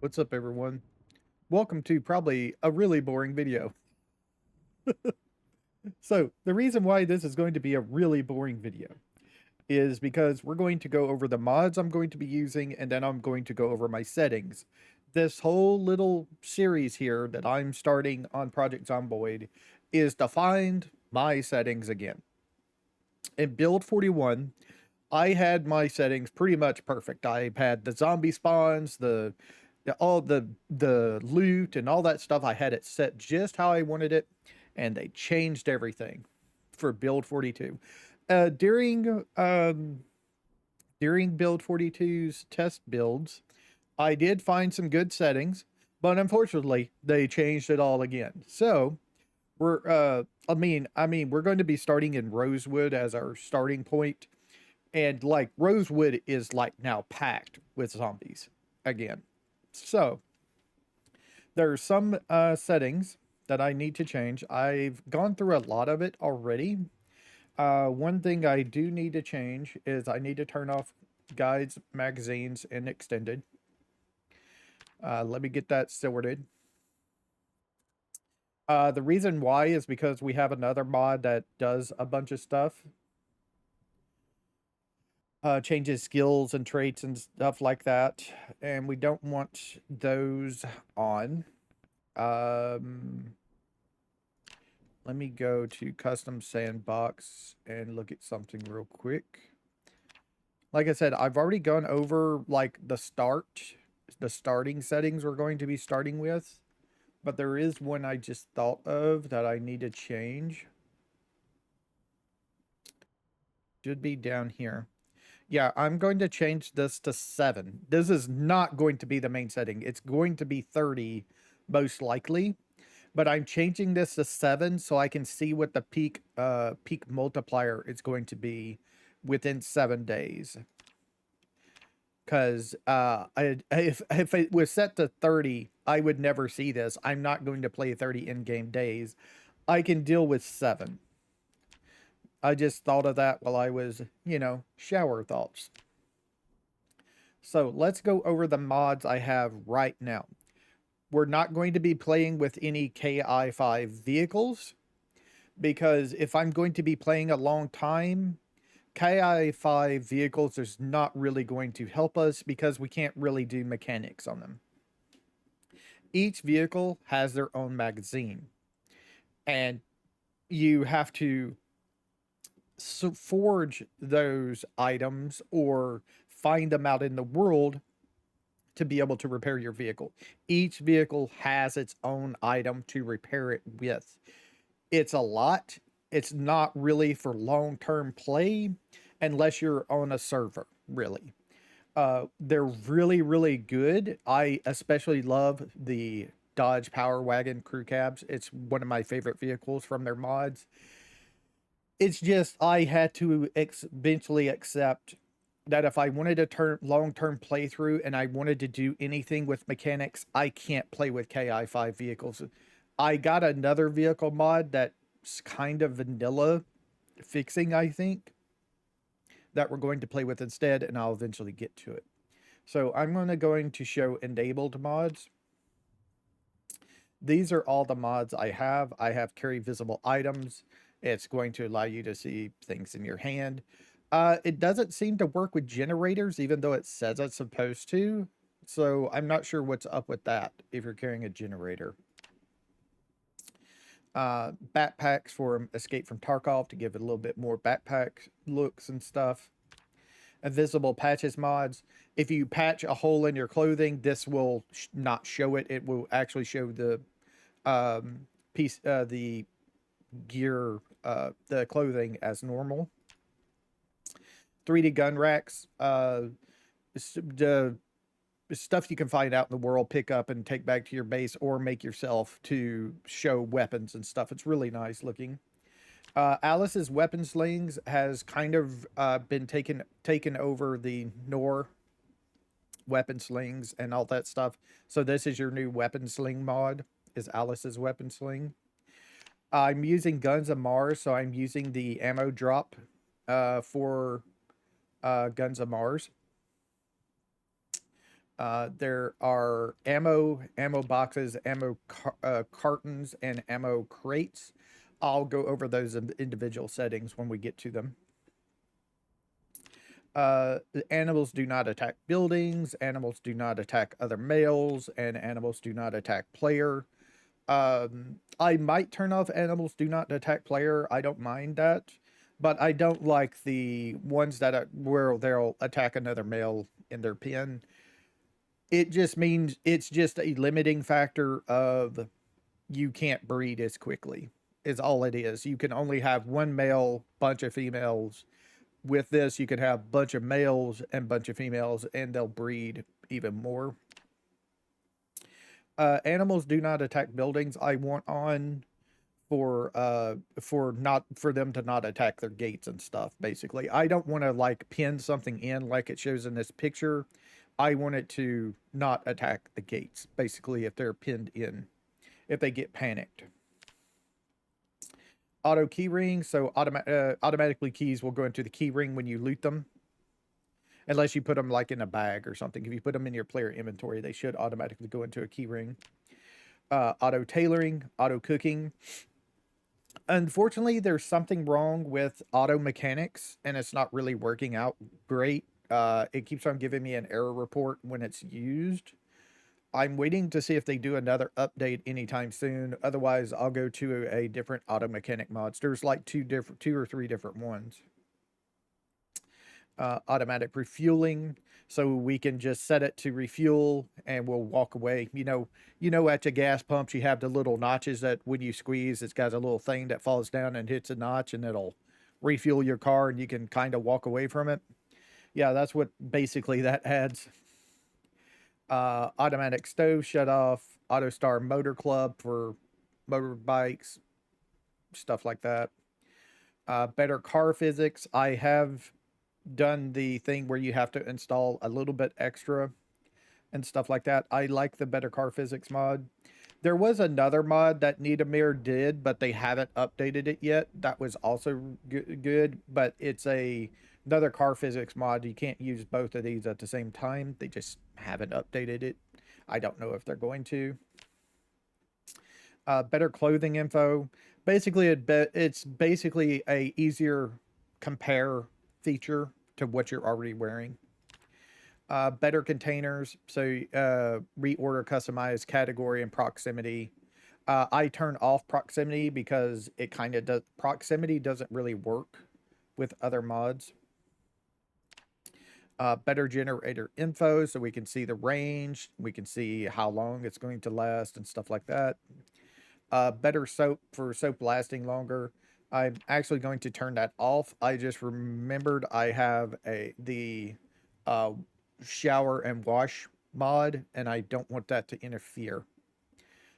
What's up, everyone? Welcome to probably a really boring video. So, the reason why this is going to be a really boring video is because we're going to go over the mods I'm going to be using, and then I'm going to go over my settings. This whole little series here that I'm starting on Project Zomboid is to find my settings again. In Build 41, I had my settings pretty much perfect. I had the zombie spawns, all the loot and all that stuff. I had it set just how I wanted it, and they changed everything for build 42. During build 42's test builds, I did find some good settings, but unfortunately, they changed it all again. So I mean, we're going to be starting in Rosewood as our starting point, and like Rosewood is like now packed with zombies again. So there's some settings that I need to change. I've gone through a lot of it already. One thing I do need to change is I need to turn off guides, magazines, and extended. Let me get that sorted. The reason why is because we have another mod that does a bunch of stuff. Changes skills and traits and stuff like that. And we don't want those on. Um, Let me go to custom sandbox and look at something real quick. Like I said, I've already gone over like the starting settings we're going to be starting with, but there is one I just thought of that I need to change. Should be down here. Yeah, I'm going to change this to 7. This is not going to be the main setting. It's going to be 30 most likely. But I'm changing this to 7 so I can see what the peak multiplier is going to be within 7 days. Because if it was set to 30, I would never see this. I'm not going to play 30 in-game days. I can deal with 7. I just thought of that while I was, shower thoughts. So let's go over the mods I have right now. We're not going to be playing with any KI5 vehicles, because if I'm going to be playing a long time, KI5 vehicles is not really going to help us because we can't really do mechanics on them. Each vehicle has their own magazine, and you have to forge those items or find them out in the world to be able to repair your vehicle. Each vehicle has its own item to repair it with. It's a lot. It's not really for long-term play unless you're on a server, really. They're really, really good. I especially love the Dodge Power Wagon crew cabs. It's one of my favorite vehicles from their mods. It's just I had to eventually accept that if I wanted a long-term playthrough and I wanted to do anything with mechanics, I can't play with KI5 vehicles. I got another vehicle mod that's kind of vanilla fixing, I think, that we're going to play with instead, and I'll eventually get to it. So I'm going to show enabled mods. These are all the mods I have. I have carry visible items. It's going to allow you to see things in your hand. It doesn't seem to work with generators, even though it says it's supposed to. So I'm not sure what's up with that if you're carrying a generator. Backpacks for Escape from Tarkov to give it a little bit more backpack looks and stuff. Invisible patches mods. If you patch a hole in your clothing, this will not show it. It will actually show the the gear, the clothing as normal. 3D gun racks. The stuff you can find out in the world, pick up and take back to your base or make yourself to show weapons and stuff. It's really nice looking. Alice's weapon slings has kind of been taken over the Nor weapon slings and all that stuff. So this is your new weapon sling mod, is Alice's weapon sling. I'm using Guns of Mars, so I'm using the ammo drop for Guns of Mars. There are ammo boxes, cartons, and ammo crates. I'll go over those individual settings when we get to them. The animals do not attack buildings, animals do not attack other males, and animals do not attack player. I might turn off animals do not attack player. I don't mind that, but I don't like the ones that are where they'll attack another male in their pen. It just means it's just a limiting factor of you can't breed as quickly. Is all it is. You can only have one male, bunch of females. With this, you could have bunch of males and bunch of females, and they'll breed even more. Animals do not attack buildings. I want on for not for them to not attack their gates and stuff. Basically, I don't want to like pin something in like it shows in this picture. I want it to not attack the gates. Basically, if they're pinned in, if they get panicked. Auto key ring, so automatically keys will go into the key ring when you loot them, unless you put them like in a bag or something. If you put them in your player inventory, they should automatically go into a key ring. Auto tailoring, auto cooking. Unfortunately, there's something wrong with auto mechanics, and it's not really working out great. It keeps on giving me an error report when it's used. I'm waiting to see if they do another update anytime soon. Otherwise, I'll go to a different auto mechanic mods. There's like two or three different ones. Automatic refueling, so we can just set it to refuel and we'll walk away. At your gas pumps you have the little notches that when you squeeze, it's got a little thing that falls down and hits a notch, and it'll refuel your car, and you can kind of walk away from it. Yeah, that's what basically that adds. Automatic stove shut off, auto star motor club for motorbikes, stuff like that. Better car physics. I have done the thing where you have to install a little bit extra and stuff like that. I like the better car physics mod. There was another mod that Niedermeyer did, but they haven't updated it yet. That was also good, but it's another car physics mod. You can't use both of these at the same time. They just haven't updated it. I don't know if they're going to. Better clothing info. Basically, it's basically a easier compare feature to what you're already wearing. Better containers, so reorder, customize category and proximity. I turn off proximity because it kind of does. Proximity doesn't really work with other mods. Better generator info, so we can see the range, we can see how long it's going to last and stuff like that. Better soap for soap lasting longer. I'm actually going to turn that off. I just remembered I have the uh, shower and wash mod, and I don't want that to interfere.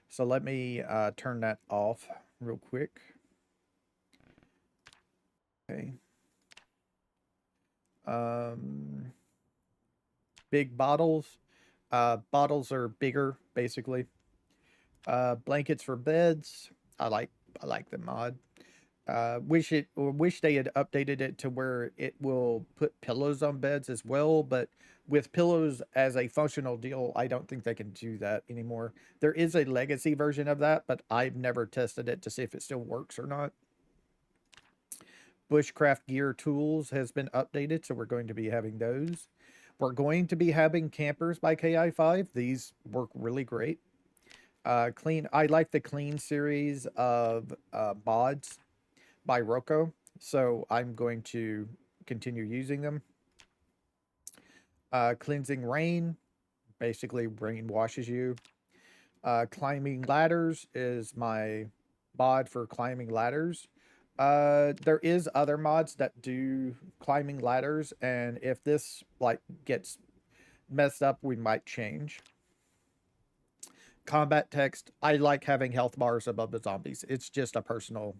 So let me turn that off real quick. Okay. Big bottles. Bottles are bigger, basically. Blankets for beds. I like the mod. Wish they had updated it to where it will put pillows on beds as well, but with pillows as a functional deal, I don't think they can do that anymore. There is a legacy version of that, but I've never tested it to see if it still works or not. Bushcraft gear tools has been updated, so we're going to be having those. We're going to be having campers by KI5. These work really great. Clean. I like the clean series of mods by Rocco, so I'm going to continue using them. Cleansing rain, basically rain washes you. Climbing ladders is my mod for climbing ladders. There is other mods that do climbing ladders, and if this like gets messed up, we might change. Combat text. I like having health bars above the zombies. It's just a personal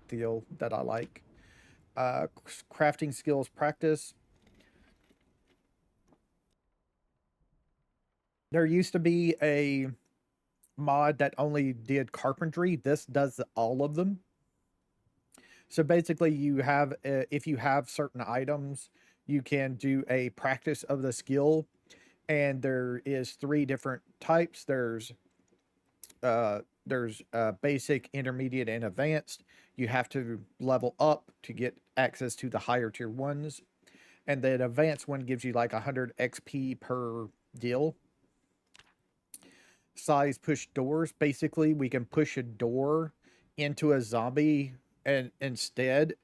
feel that I like. Crafting skills practice. There used to be a mod that only did carpentry. This does all of them. So basically, you have if you have certain items, you can do a practice of the skill. And there is three different types. There's basic, intermediate, and advanced. You have to level up to get access to the higher tier ones, and the advanced one gives you like 100 XP per deal. Size push doors. Basically, we can push a door into a zombie, and instead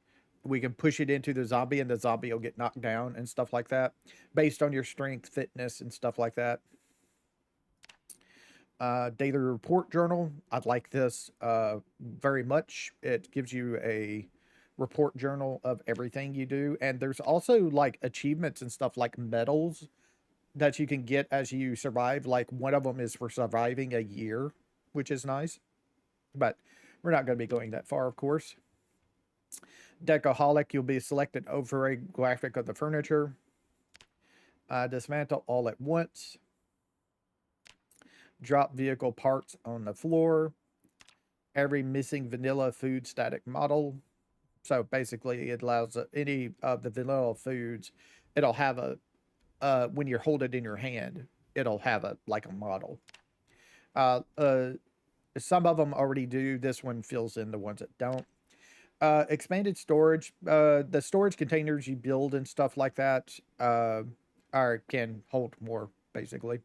we can push it into the zombie, and the zombie will get knocked down and stuff like that, based on your strength, fitness, and stuff like that. Daily report journal. I like this very much. It gives you a report journal of everything you do, and there's also like achievements and stuff like medals that you can get as you survive. Like one of them is for surviving a year, which is nice. But we're not going to be going that far, of course. Decoholic, you'll be selected over a graphic of the furniture. Dismantle all at once. Drop vehicle parts on the floor. Every missing vanilla food static model. So basically, it allows any of the vanilla foods. It'll have a when you hold it in your hand, it'll have a like a model. Uh, uh, some of them already do. This one fills in the ones that don't. Expanded storage. The storage containers you build and stuff like that are can hold more basically.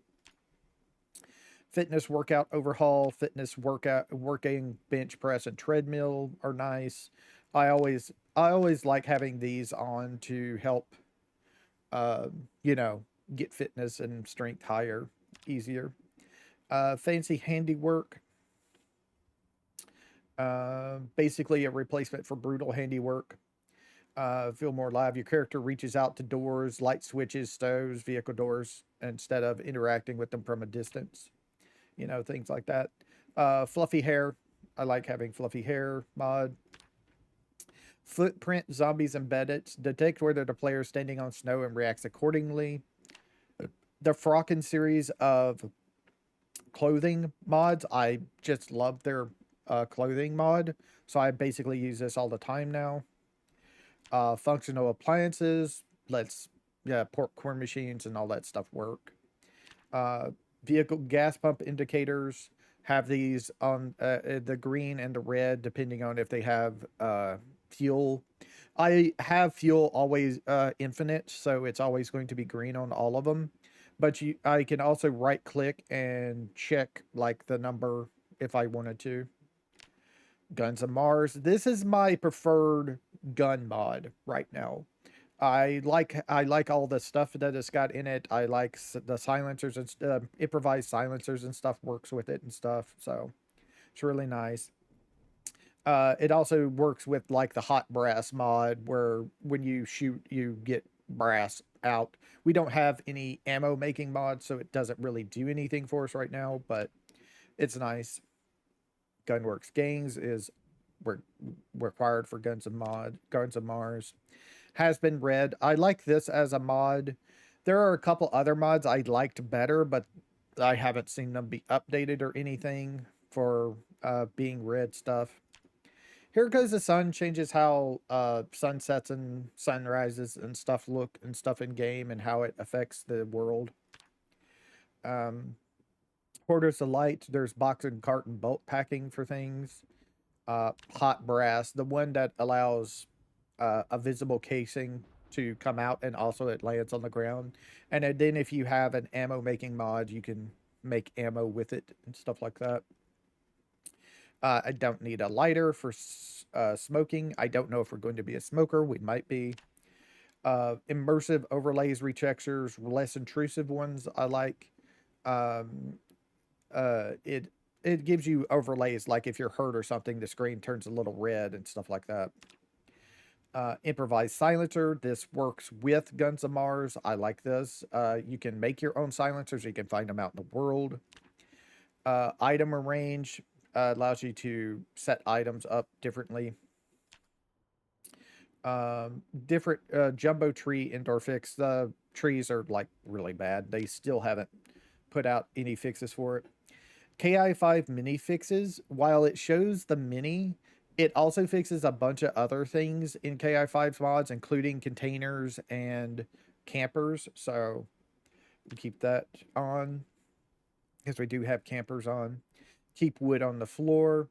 Fitness workout overhaul. Fitness workout working bench press and treadmill are nice. I always like having these on to help uh, you know, get fitness and strength higher, easier. Fancy handiwork, basically a replacement for brutal handiwork. Feel more alive. Your character reaches out to doors, light switches, stoves, vehicle doors, instead of interacting with them from a distance. Things like that. Fluffy hair. I like having fluffy hair mod. Footprint zombies embedded. Detect whether the player is standing on snow and reacts accordingly. The Frocken series of clothing mods. I just love their clothing mod. So I basically use this all the time now. Functional appliances. Let's, yeah, popcorn machines and all that stuff work. Uh, Vehicle gas pump indicators have these on the green and the red, depending on if they have fuel. I have fuel always infinite, so it's always going to be green on all of them. But I can also right click and check like the number if I wanted to. Guns of Mars. This is my preferred gun mod right now. I like all the stuff that it's got in it. I like the silencers and improvised silencers and stuff works with it and stuff. So it's really nice. It also works with like the hot brass mod, where when you shoot, you get brass out. We don't have any ammo making mods, so it doesn't really do anything for us right now, but it's nice. Gunworks Games is re- required for Guns of Mars. Has been read. I like this as a mod. There are a couple other mods I liked better, but I haven't seen them be updated or anything for being read stuff. Here Goes the Sun changes how sunsets and sunrises and stuff look and stuff in game and how it affects the world. Um, Hoarders of Light, there's box and carton bolt packing for things. Hot Brass, the one that allows a visible casing to come out and also it lands on the ground. And then if you have an ammo making mod, you can make ammo with it and stuff like that. I don't need a lighter for smoking. I don't know if we're going to be a smoker. We might be. Immersive overlays, retextures, less intrusive ones. I like. Um, it gives you overlays like if you're hurt or something, the screen turns a little red and stuff like that. Improvised silencer. This works with Guns of Mars. I like this. You can make your own silencers. You can find them out in the world. Item arrange allows you to set items up differently. Different jumbo tree indoor fix. The trees are like really bad. They still haven't put out any fixes for it. KI5 mini fixes. While it shows the mini, it also fixes a bunch of other things in KI5's mods, including containers and campers. So Keep that on because we do have campers on. Keep wood on the floor.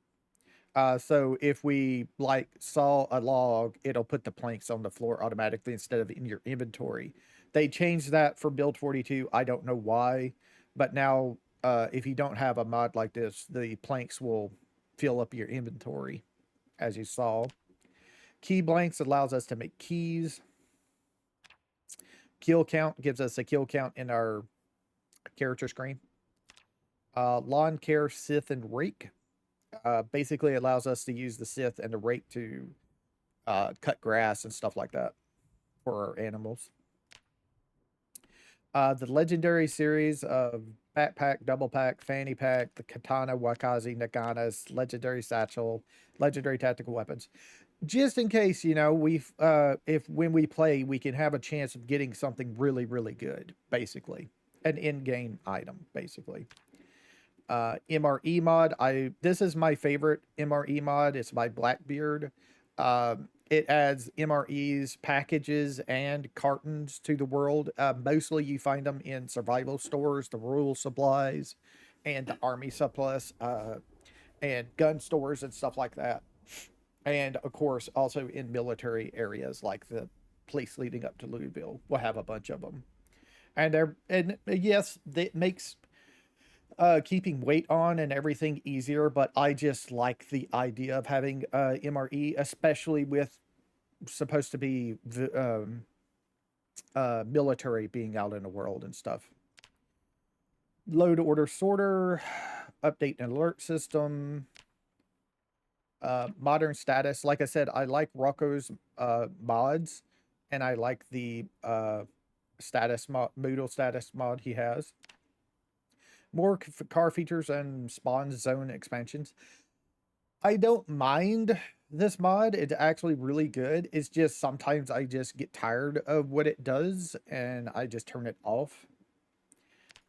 So if we like saw a log, it'll put the planks on the floor automatically instead of in your inventory. They changed that for build 42. I don't know why, but now if you don't have a mod like this, the planks will fill up your inventory, as you saw. Key blanks allows us to make keys. Kill count gives us a kill count in our character screen. Lawn care, scythe, and rake basically allows us to use the scythe and the rake to cut grass and stuff like that for our animals. The legendary series of backpack, double pack, fanny pack, the katana, wakazi, naganas, legendary satchel, legendary tactical weapons. Just in case, you know, if when we play, we can have a chance of getting something really, really good, basically. An in-game item, basically. MRE mod. This is my favorite MRE mod. It's by Blackbeard. It adds MREs, packages, and cartons to the world. Mostly you find them in survival stores, the rural supplies, and the army surplus, and gun stores and stuff like that. And of course, also in military areas like the place leading up to Louisville, we'll have a bunch of them. And yes, it makes keeping weight on and everything easier, but I just like the idea of having MRE, especially with supposed to be military being out in the world and stuff. Load order sorter, update and alert system, modern status. Like I said, I like Rocco's mods, and I like the status mod, Moodle status mod he has. More car features and spawn zone expansions. I don't mind this mod. It's actually really good. It's just sometimes I just get tired of what it does and I just turn it off.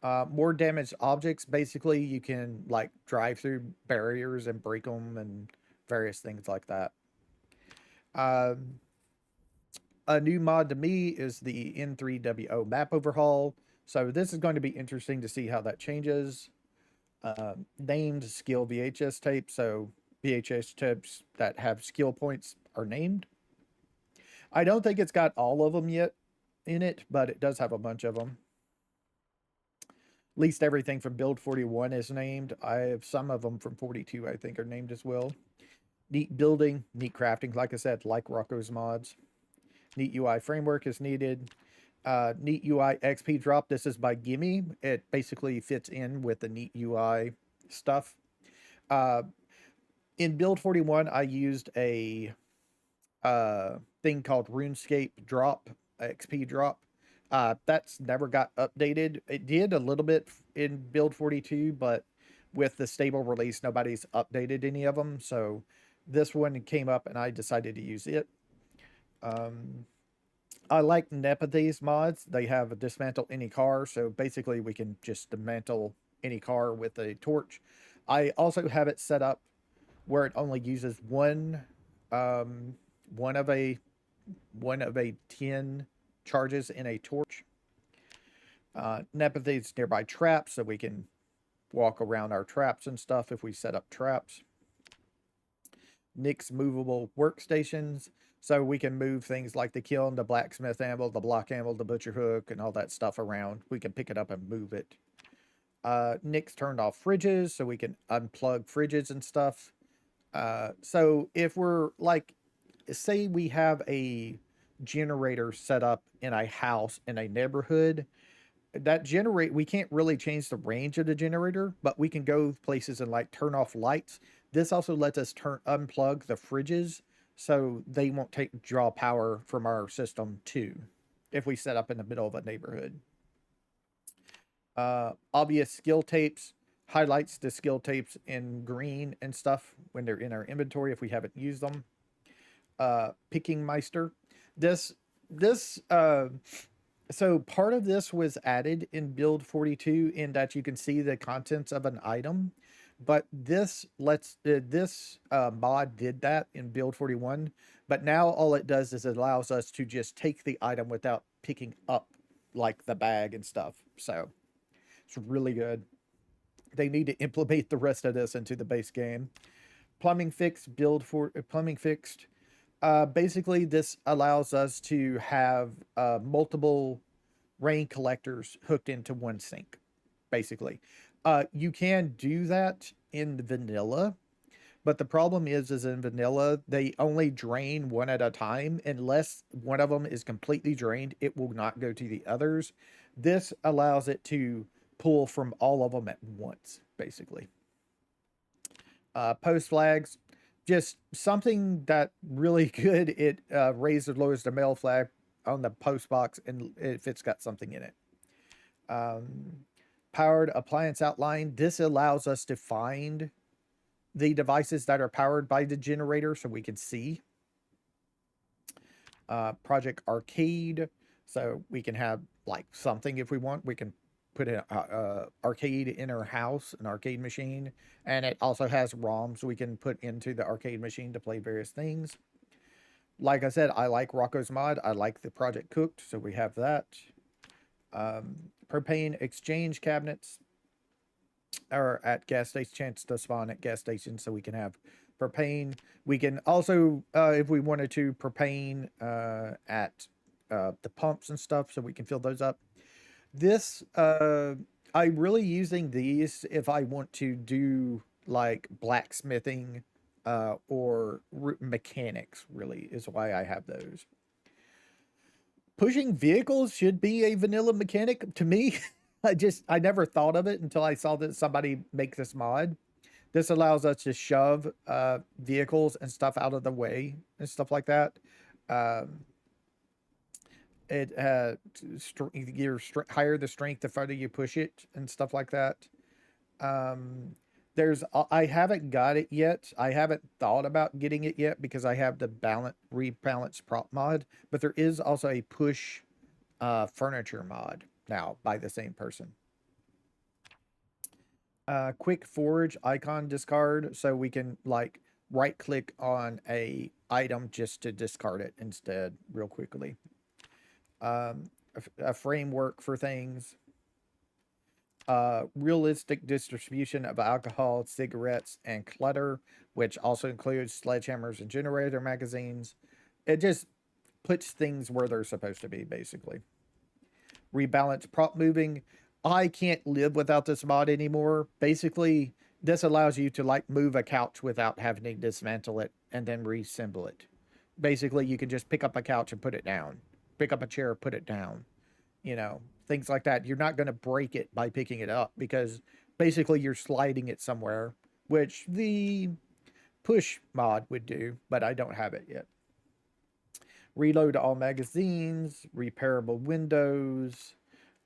More damaged objects. Basically, you can like drive through barriers and break them and various things like that. Um, a new mod to me is the N3WO map overhaul. So this is going to be interesting to see how that changes. Named skill VHS tapes. So VHS tapes that have skill points are named. I don't think it's got all of them yet in it, but it does have a bunch of them. At least everything from build 41 is named. I have some of them from 42, I think, are named as well. Neat building, neat crafting, like I said, like Rocco's mods. Neat UI framework is needed. Neat UI XP drop. This is by Gimme. It basically fits in with the Neat UI stuff. In build 41, I used a thing called RuneScape drop, XP drop. That's never got updated. It did a little bit in build 42, but with the stable release, nobody's updated any of them. So this one came up and I decided to use it. I like Nepathy's mods. They have a dismantle any car. So basically we can just dismantle any car with a torch. I also have it set up where it only uses um, one of a 10 charges in a torch. Nepathy's nearby traps, so we can walk around our traps and stuff if we set up traps. Nick's movable workstations, so we can move things like the kiln, the blacksmith anvil, the block anvil, the butcher hook, and all that stuff around. We can pick it up and move it. Nick's turned off fridges, so we can unplug fridges and stuff. So if we're like, say we have a generator set up in a house in a neighborhood, we can't really change the range of the generator, but we can go places and like turn off lights. This also lets us unplug the fridges so they won't draw power from our system too if we set up in the middle of a neighborhood. Obvious skill tapes highlights the skill tapes in green and stuff when they're in our inventory if we haven't used them. Picking Meister. This so part of this was added in build 42 in that you can see the contents of an item, but this mod did that in build 41, but now all it does is it allows us to just take the item without picking up like the bag and stuff. So it's really good. They need to implement the rest of this into the base game. Plumbing fixed, build for plumbing fixed. Basically, this allows us to have multiple rain collectors hooked into one sink. Basically, you can do that in vanilla, but the problem is in vanilla they only drain one at a time. Unless one of them is completely drained, it will not go to the others. This allows it to pull from all of them at once, basically. Post flags, just something that really good. It raises or lowers the mail flag on the post box, and if it's got something in it. Um, Powered appliance outline. This allows us to find the devices that are powered by the generator so we can see. Project arcade, so we can have like something if we want. We can put an arcade in our house, an arcade machine, and it also has ROMs we can put into the arcade machine to play various things. Like I said, I like Rocco's mod. I like the Project Cooked, so we have that. Propane exchange cabinets are at gas station, chance to spawn at gas stations, so we can have propane. We can also, if we wanted to, propane at the pumps and stuff, so we can fill those up. This, I'm really using these if I want to do like blacksmithing or mechanics, really, is why I have those. Pushing vehicles should be a vanilla mechanic to me. I never thought of it until I saw that somebody make this mod. This allows us to shove vehicles and stuff out of the way and stuff like that. Um, it higher the strength the further you push it and stuff like that. Um, I haven't got it yet. I haven't thought about getting it yet because I have the rebalance prop mod. But there is also a push furniture mod now by the same person. Quick forge icon discard, so we can like right click on a item just to discard it instead real quickly. A framework for things. Realistic distribution of alcohol, cigarettes, and clutter, which also includes sledgehammers and generator magazines. It just puts things where they're supposed to be, basically. Rebalance prop moving. I can't live without this mod anymore. Basically, this allows you to like move a couch without having to dismantle it and then reassemble it. Basically, you can just pick up a couch and put it down. Pick up a chair, put it down. You know, things like that. You're not going to break it by picking it up because basically you're sliding it somewhere, which the push mod would do, but I don't have it yet. Reload all magazines, repairable windows,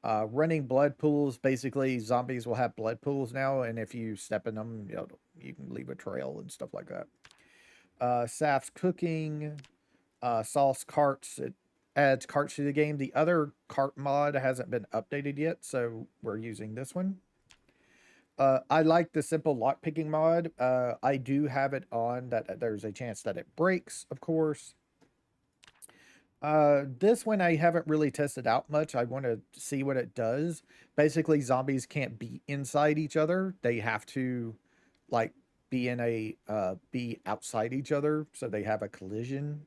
running blood pools. Basically, zombies will have blood pools now, and if you step in them, you can leave a trail and stuff like that. Saf's cooking, sauce carts. It adds carts to the game. The other cart mod hasn't been updated yet, so we're using this one. I like the simple lockpicking mod. I do have it on that there's a chance that it breaks, of course. This one I haven't really tested out much. I want to see what it does. Basically, zombies can't be inside each other. They have to, like, be outside each other, so they have a collision.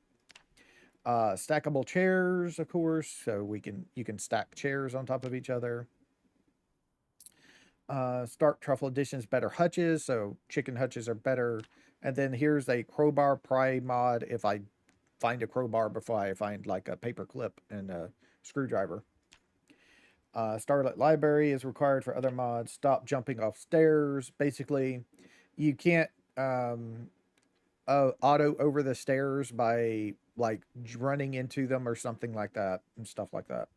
Stackable chairs, of course, so you can stack chairs on top of each other. Stark Truffle Edition's better hutches, so chicken hutches are better. And then here's a crowbar pry mod if I find a crowbar before I find like a paper clip and a screwdriver. Starlit Library is required for other mods. Stop jumping off stairs. Basically, you can't auto over the stairs by like running into them or something like that and stuff like that.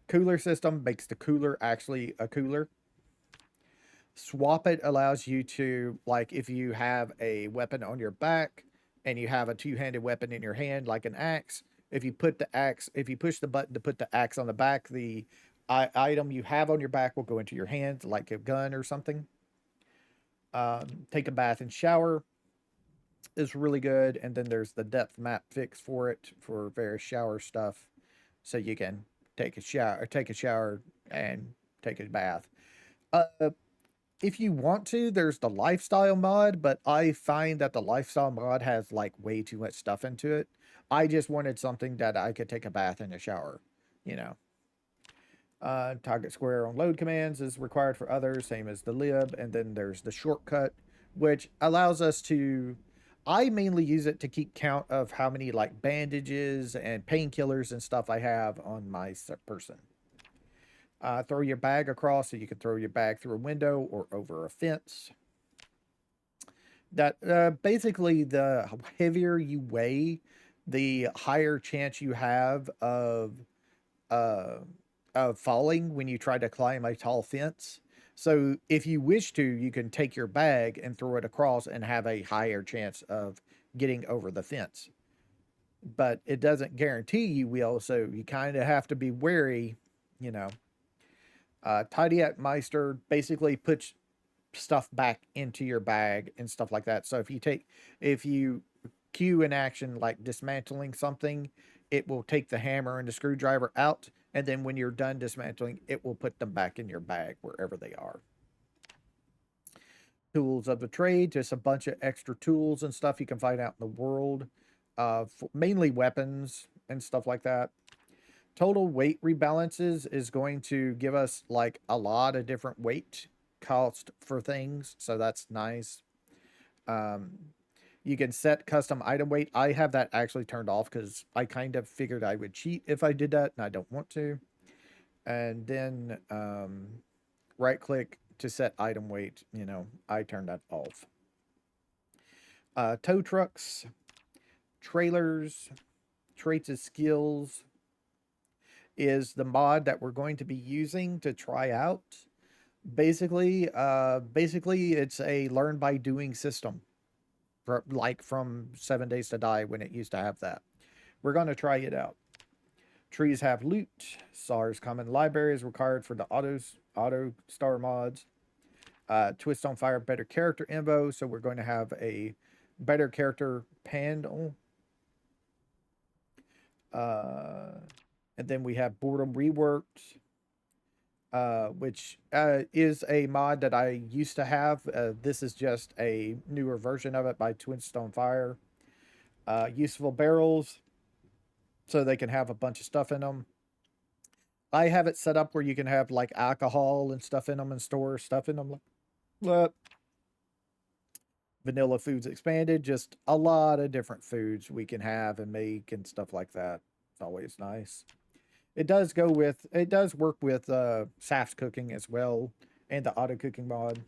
Cooler system makes the cooler actually a cooler. Swap it allows you to, like, if you have a weapon on your back and you have a two-handed weapon in your hand, like an axe, if you push the button to put the axe on the back, the item you have on your back will go into your hand, like a gun or something. Take a bath and shower is really good. And then there's the depth map fix for it for various shower stuff. So you can take a shower, and take a bath. Uh, if you want to, there's the lifestyle mod, but I find that the lifestyle mod has like way too much stuff into it. I just wanted something that I could take a bath and a shower, you know. Target square on load commands is required for others, same as the lib. And then there's the shortcut, which allows us to. I mainly use it to keep count of how many like bandages and painkillers and stuff I have on my person. Throw your bag across so you can throw your bag through a window or over a fence. That basically, the heavier you weigh, the higher chance you have uh, of falling when you try to climb a tall fence. So if you wish to, you can take your bag and throw it across and have a higher chance of getting over the fence. But it doesn't guarantee you will, so you kind of have to be wary, you know. Tidy Up Meister basically puts stuff back into your bag and stuff like that. So if you cue an action like dismantling something, it will take the hammer and the screwdriver out, and then when you're done dismantling, it will put them back in your bag wherever they are. Tools of the trade, just a bunch of extra tools and stuff you can find out in the world, mainly weapons and stuff like that. Total weight rebalances is going to give us like a lot of different weight cost for things, so that's nice. Um, you can set custom item weight. I have that actually turned off because I kind of figured I would cheat if I did that, and I don't want to. And then right click to set item weight. You know, I turned that off. Tow trucks, trailers, traits of skills is the mod that we're going to be using to try out. Basically, it's a learn by doing system, like from 7 Days to Die when it used to have that. We're going to try it out. Trees have loot. SARS common library is required for the auto star mods. Twist on fire better character info. So we're going to have a better character panel. And then we have boredom reworked, which is a mod that I used to have. This is just a newer version of it by Twist on Fire. Useful barrels, so they can have a bunch of stuff in them. I have it set up where you can have like alcohol and stuff in them and store stuff in them. Vanilla foods expanded, just a lot of different foods we can have and make and stuff like that. It's always nice. It does work with SAF's cooking as well and the auto cooking mod.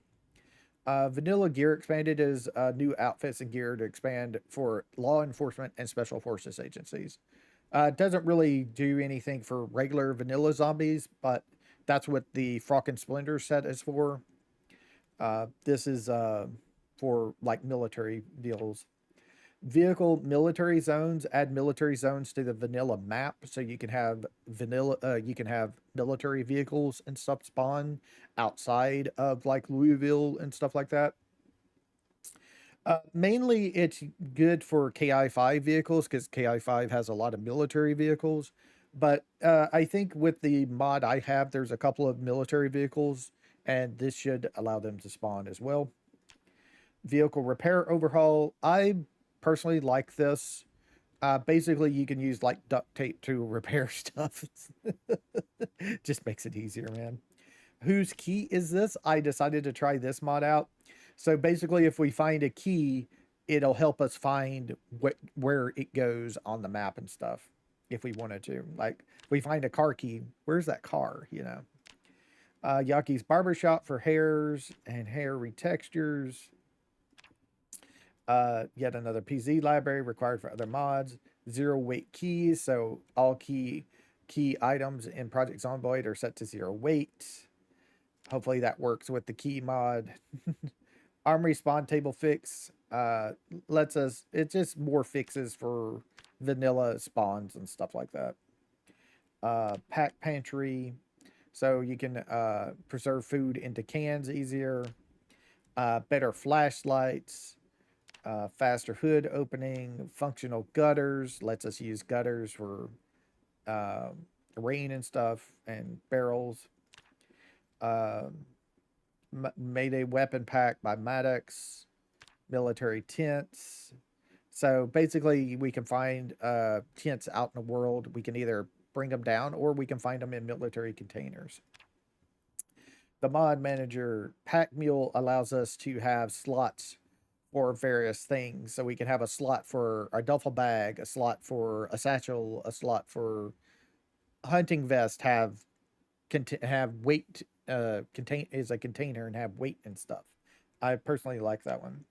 Vanilla gear expanded is new outfits and gear to expand for law enforcement and special forces agencies. It doesn't really do anything for regular vanilla zombies, but that's what the Frock and Splendor set is for. This is for like military deals. Vehicle military zones, add military zones to the vanilla map, so you can have military vehicles and stuff spawn outside of like Louisville and stuff like that. Mainly it's good for KI5 vehicles because KI5 has a lot of military vehicles, but I think with the mod I have, there's a couple of military vehicles, and this should allow them to spawn as well. Vehicle repair overhaul, I personally like this. Basically, you can use like duct tape to repair stuff. Just makes it easier, man. Whose key is this? I decided to try this mod out. So basically, if we find a key, it'll help us find where it goes on the map and stuff. If we wanted to, like, if we find a car key, where's that car? You know. Yaki's barbershop for hairs and hair retextures. Yet another PZ library required for other mods. Zero weight keys, so all key items in Project Zomboid are set to 0 weight. Hopefully that works with the key mod. Armory spawn table fix it's just more fixes for vanilla spawns and stuff like that. Pack pantry, so you can preserve food into cans easier. Better flashlights. Faster hood opening, functional gutters, lets us use gutters for rain and stuff, and barrels. Um, Mayday weapon pack by Maddox, military tents. So basically, we can find tents out in the world. We can either bring them down or we can find them in military containers. The mod manager pack mule allows us to have slots for various things. So we can have a slot for a duffel bag, a slot for a satchel, a slot for hunting vest, have weight contain is a container and have weight and stuff. I personally like that one.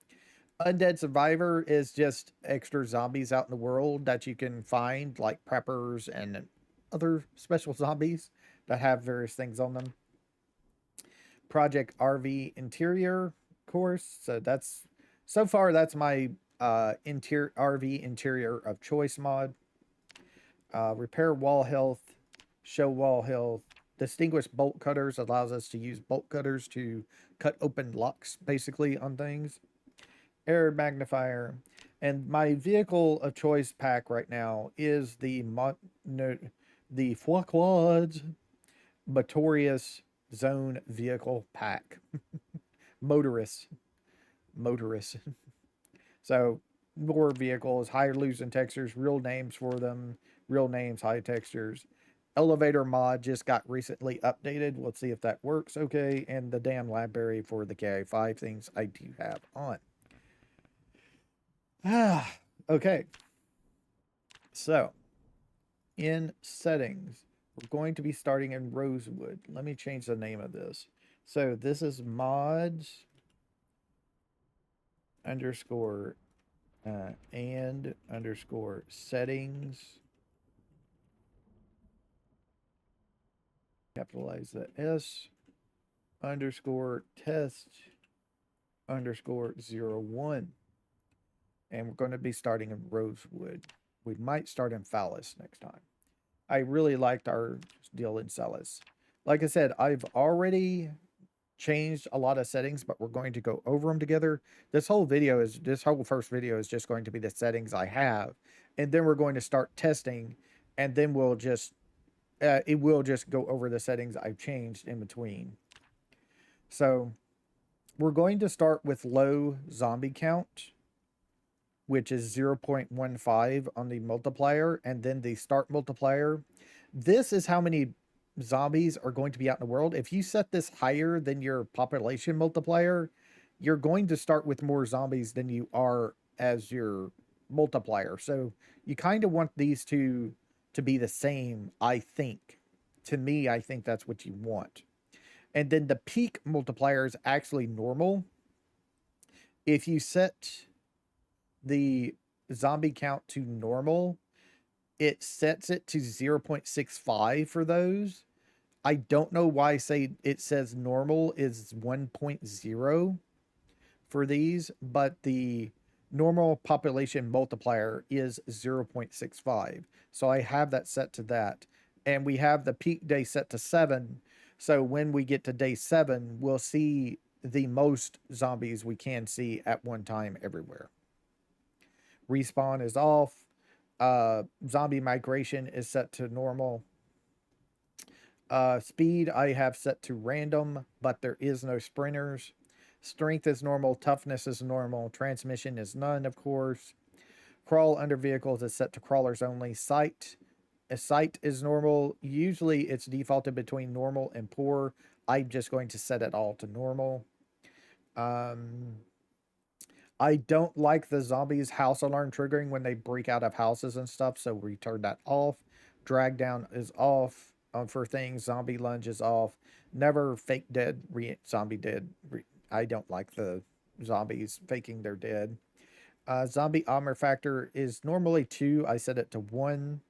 Undead Survivor is just extra zombies out in the world that you can find, like preppers and other special zombies that have various things on them. Project RV Interior course. So far that's my interior RV interior of choice mod. Repair wall health, show wall health. Distinguished bolt cutters allows us to use bolt cutters to cut open locks basically on things. Error magnifier. And my vehicle of choice pack right now is the Quads Motorious Zone Vehicle Pack. Motorist. Motorist. So more vehicles, higher losing textures, real names for them, real names, high textures. Elevator mod just got recently updated. Let's see if that works okay. And the damn library for the KI5 things I do have on. Okay. So, in settings, we're going to be starting in Rosewood. Let me change the name of this. So, this is mods underscore and underscore settings. Capitalize the S underscore test underscore 01. And we're going to be starting in Rosewood. We might start in Phallus next time. I really liked our deal in Celis. Like I said, I've already changed a lot of settings, but we're going to go over them together. This whole first video is just going to be the settings I have, and then we're going to start testing, and then it will just go over the settings I've changed in between. So we're going to start with low zombie count, which is 0.15 on the multiplier, and then the start multiplier. This is how many zombies are going to be out in the world. If you set this higher than your population multiplier, you're going to start with more zombies than you are as your multiplier. So you kind of want these two to be the same, I think. To me, I think that's what you want. And then the peak multiplier is actually normal. If you set the zombie count to normal, it sets it to 0.65 for those. I don't know why it says normal is 1.0 for these, but the normal population multiplier is 0.65. So I have that set to that. And we have the peak day set to 7. So when we get to day 7, we'll see the most zombies we can see at one time everywhere. Respawn is off. Zombie migration is set to normal. Speed I have set to random, but there is no sprinters. Strength is normal. Toughness is normal. Transmission is none, of course. Crawl under vehicles is set to crawlers only. Sight is normal. Usually it's defaulted between normal and poor. I'm just going to set it all to normal. I don't like the zombies house alarm triggering when they break out of houses and stuff, so we turn that off. Drag down is off for things. Zombie lunge is off. Never fake dead, zombie dead. I don't like the zombies faking they're dead. Zombie armor factor is normally 2. I set it to 1.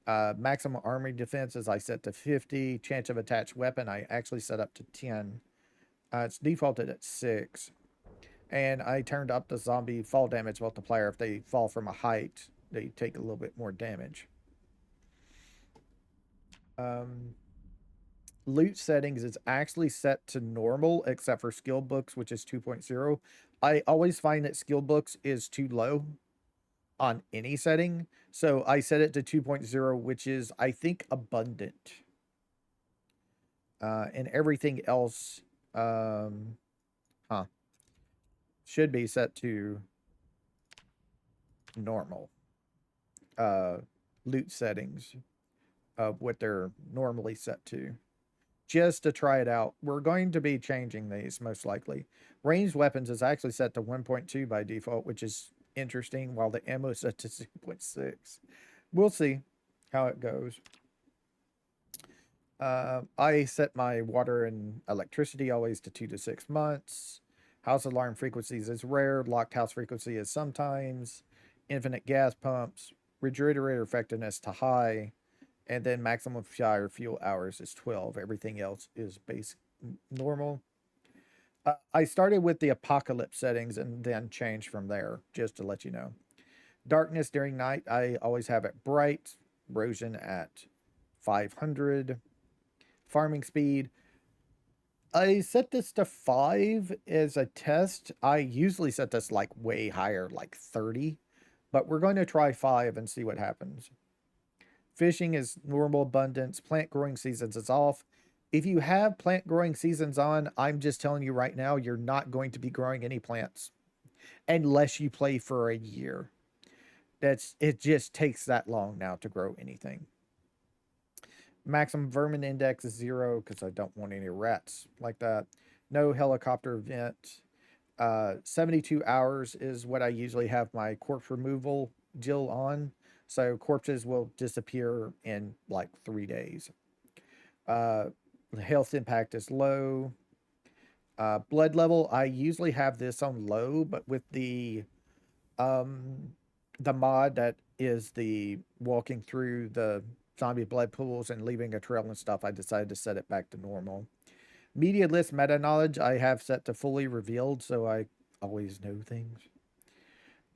Maximum armor defense is I set to 50. Chance of attached weapon I actually set up to 10. It's defaulted at 6. And I turned up the zombie fall damage multiplier. If they fall from a height, they take a little bit more damage. Loot settings is actually set to normal, except for skill books, which is 2.0. I always find that skill books is too low. on any setting. So I set it to 2.0, which is, I think, abundant. And everything else, um, huh, should be set to normal uh, loot settings of what they're normally set to. Just to try it out. We're going to be changing these most likely. Ranged weapons is actually set to 1.2 by default, which is interesting, while the ammo is set to 0.6. We'll see how it goes. I set my water and electricity always to 2 to 6 months. House alarm frequencies is rare. Locked house frequency is sometimes. Infinite gas pumps. Refrigerator effectiveness to high. And then maximum fire fuel hours is 12. Everything else is basic normal. I started with the apocalypse settings and then changed from there, just to let you know. Darkness during night, I always have it bright. Erosion at 500. Farming speed, I set this to 5 as a test. I usually set this like way higher, like 30, but we're going to try 5 and see what happens. Fishing is normal abundance. Plant growing seasons is off. If you have plant growing seasons on, I'm just telling you right now, you're not going to be growing any plants unless you play for a year. It just takes that long now to grow anything. Maximum vermin index is 0 because I don't want any rats like that. No helicopter event. 72 hours is what I usually have my corpse removal deal on. So corpses will disappear in like 3 days. The health impact is low. Blood level, I usually have this on low, but with um the mod that is the walking through the zombie blood pools and leaving a trail and stuff, I decided to set it back to normal. Media list meta knowledge I have set to fully revealed, so I always know things.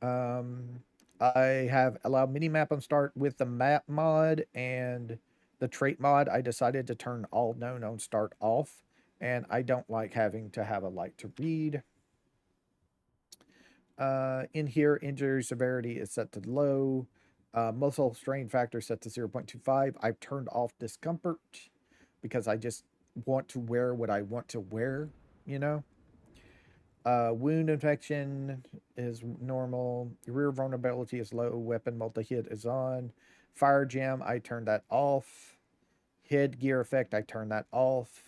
Um, I have allowed minimap on start with the map mod and the trait mod. I decided to turn all known on start off, and I don't like having to have a light to read. In here, injury severity is set to low. Muscle strain factor set to 0.25. I've turned off discomfort because I just want to wear what I want to wear, you know? Wound infection is normal. Rear vulnerability is low. Weapon multi hit is on. Fire jam, I turned that off. Headgear effect, I turned that off.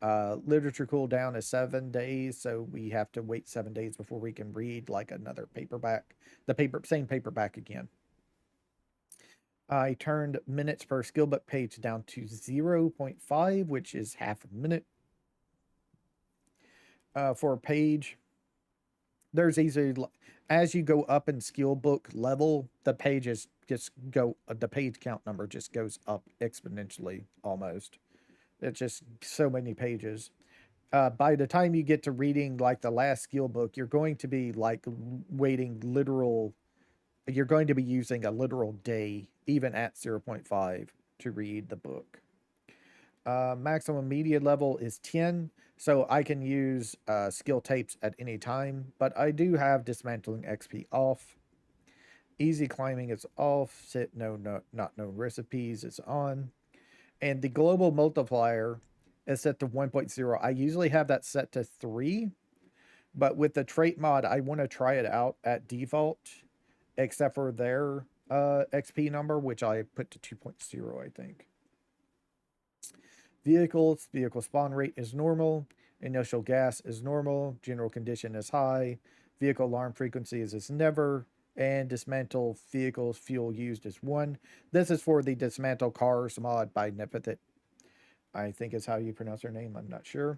Literature cooldown is 7 days, so we have to wait 7 days before we can read like another paperback. The same paperback again. I turned minutes per skill book page down to 0.5, which is half a minute. For a page, there's easy as you go up in skill book level, the pages just go the page count number just goes up exponentially almost. It's just so many pages. By the time you get to reading like the last skill book, you're going to be like waiting literal. You're going to be using a literal day, even at 0.5, to read the book. Maximum media level is 10, so I can use skill tapes at any time, but I do have dismantling XP off. Easy climbing is off. Set not known recipes is on. And the global multiplier is set to 1.0. I usually have that set to 3, but with the trait mod, I want to try it out at default, except for their XP number, which I put to 2.0, I think. Vehicle spawn rate is normal. Initial gas is normal. General condition is high. Vehicle alarm frequency is never. And dismantle vehicles fuel used is 1. This is for the dismantle cars mod by Nepithit. I think is how you pronounce her name. I'm not sure.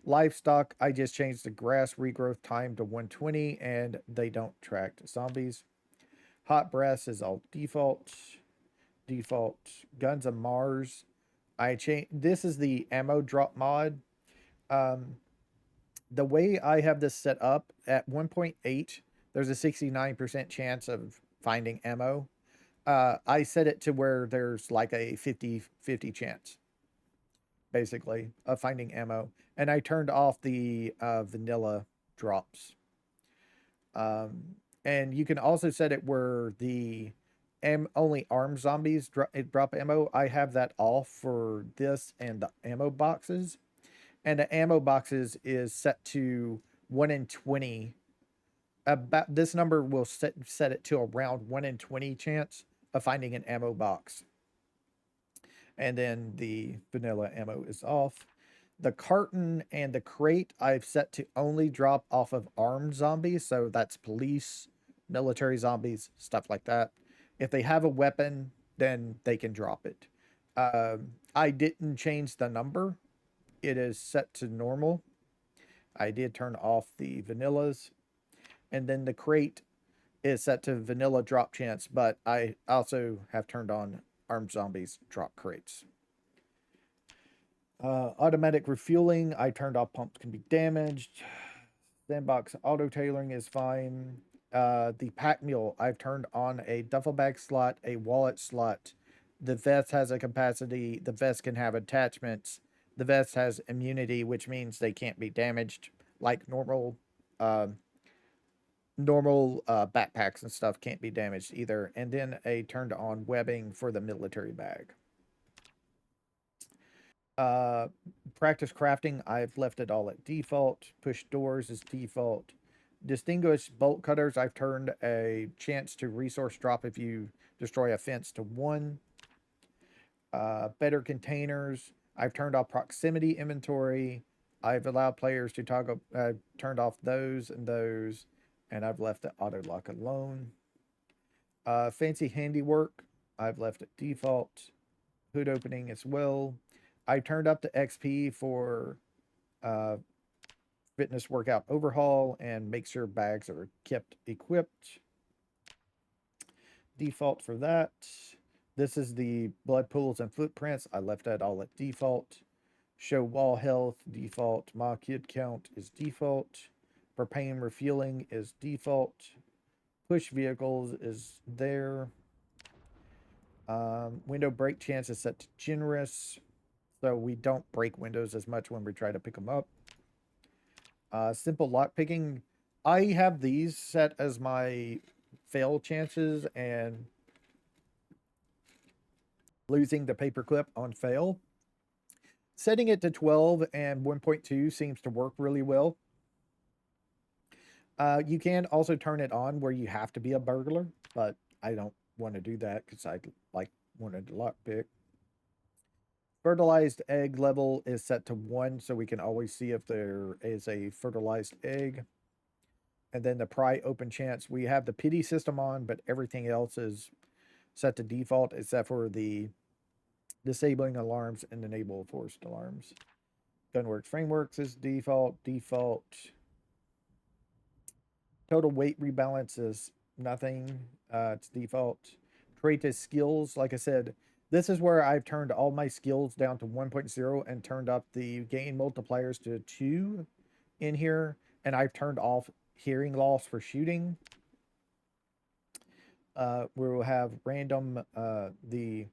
Livestock, I just changed the grass regrowth time to 120 and they don't track zombies. Hot brass is all default. Default. Guns of Mars, I changed. This is the ammo drop mod. Um, the way I have this set up at 1.8, there's a 69% chance of finding ammo. I set it to where there's like a 50-50 chance, basically, of finding ammo. And I turned off the vanilla drops. Um, And you can also set it where the only armed zombies drop ammo. I have that off for this and the ammo boxes. And the ammo boxes is set to 1 in 20. About this number will set it to around 1 in 20 chance of finding an ammo box. And then the vanilla ammo is off. The carton and the crate I've set to only drop off of armed zombies. So that's police, military zombies, stuff like that. If they have a weapon, then they can drop it. I didn't change the number, it is set to normal. I did turn off the vanillas. And then the crate is set to vanilla drop chance, but I also have turned on armed zombies drop crates. Automatic refueling, I turned off pumps can be damaged. Sandbox auto tailoring is fine. The pack mule, I've turned on a duffel bag slot, a wallet slot. The vest has a capacity. The vest can have attachments. The vest has immunity, which means they can't be damaged like uh, normal backpacks and stuff can't be damaged either. And then a turned on webbing for the military bag. Uh, Practice crafting, I've left it all at default. Push doors is default. Distinguished bolt cutters, I've turned a chance to resource drop if you destroy a fence to 1. Better containers, I've turned off proximity inventory. I've allowed players to toggle, turned off those and those, and I've left the auto lock alone. Fancy handiwork, I've left it default. Hood opening as well. I turned up the XP for uh, fitness workout overhaul and make sure bags are kept equipped. Default for that. This is the blood pools and footprints. I left that all at default. Show wall health, default. My kid count is default. Propane refueling is default. Push vehicles is there. Window break chance is set to generous, so we don't break windows as much when we try to pick them up. Simple lock picking. I have these set as my fail chances and losing the paperclip on fail. Setting it to 12 and 1.2 seems to work really well. You can also turn it on where you have to be a burglar, but I don't want to do that because I wanted to lockpick. Fertilized egg level is set to 1, so we can always see if there is a fertilized egg. And then the pry open chance, we have the pity system on, but everything else is set to default except for the disabling alarms and enable forced alarms. Gunworks frameworks is default. Default. Total weight rebalance is nothing. It's default. Trait is skills. Like I said, this is where I've turned all my skills down to 1.0 and turned up the gain multipliers to 2 in here. And I've turned off hearing loss for shooting. We will have random, the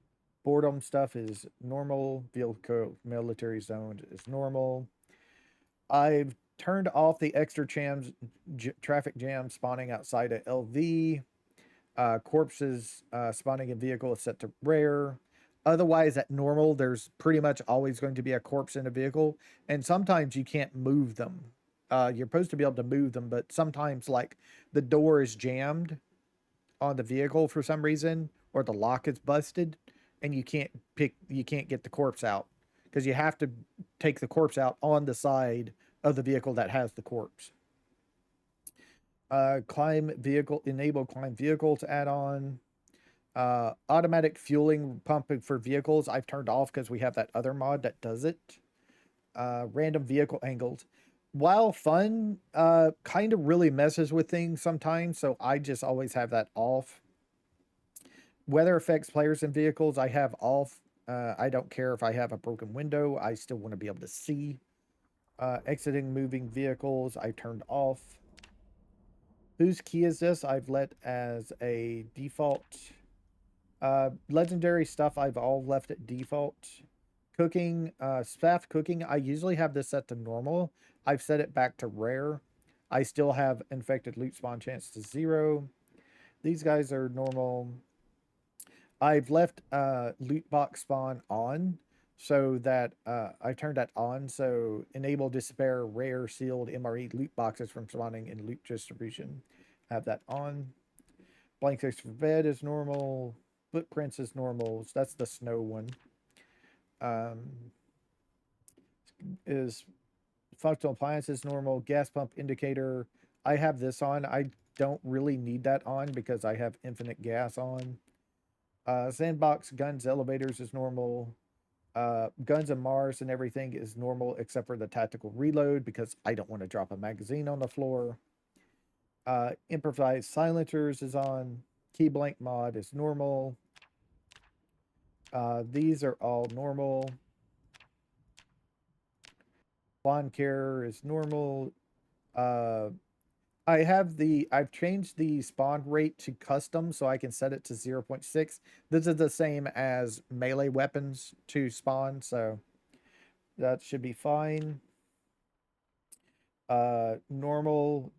boredom stuff is normal. Vehicle military zone is normal. I've turned off the extra traffic jam spawning outside of LV. Corpses spawning in vehicle is set to rare. Otherwise, at normal, there's pretty much always going to be a corpse in a vehicle, and sometimes you can't move them. You're supposed to be able to move them, but sometimes, like, the door is jammed on the vehicle for some reason, or the lock is busted, and you can't get the corpse out because you have to take the corpse out on the side of the vehicle that has the corpse. Climb vehicle, enable climb vehicles add on. Automatic fueling pumping for vehicles I've turned off because we have that other mod that does it. Random vehicle angles, while fun, kind of really messes with things sometimes, so I just always have that off. Weather affects players and vehicles, I have off. I don't care if I have a broken window, I still want to be able to see. Exiting moving vehicles, I turned off. Whose key is this? I've let as a default. Legendary stuff, I've all left at default. Cooking, staff cooking, I usually have this set to normal. I've set it back to rare. I still have infected loot spawn chance to 0. These guys are normal. I've left loot box spawn on so that I turned that on. So enable despair rare sealed MRE loot boxes from spawning in loot distribution. Have that on. Blank text for bed is normal. Footprints is normal. So that's the snow one. Is functional appliance is normal. Gas pump indicator. I have this on. I don't really need that on because I have infinite gas on. Sandbox guns elevators is normal. Guns and Mars and everything is normal except for the tactical reload because I don't want to drop a magazine on the floor. Improvised silencers is on. Key blank mod is normal. These are all normal. Lawn care is normal. Uh, I've changed the spawn rate to custom so I can set it to 0.6. This is the same as melee weapons to spawn, so that should be fine. Normal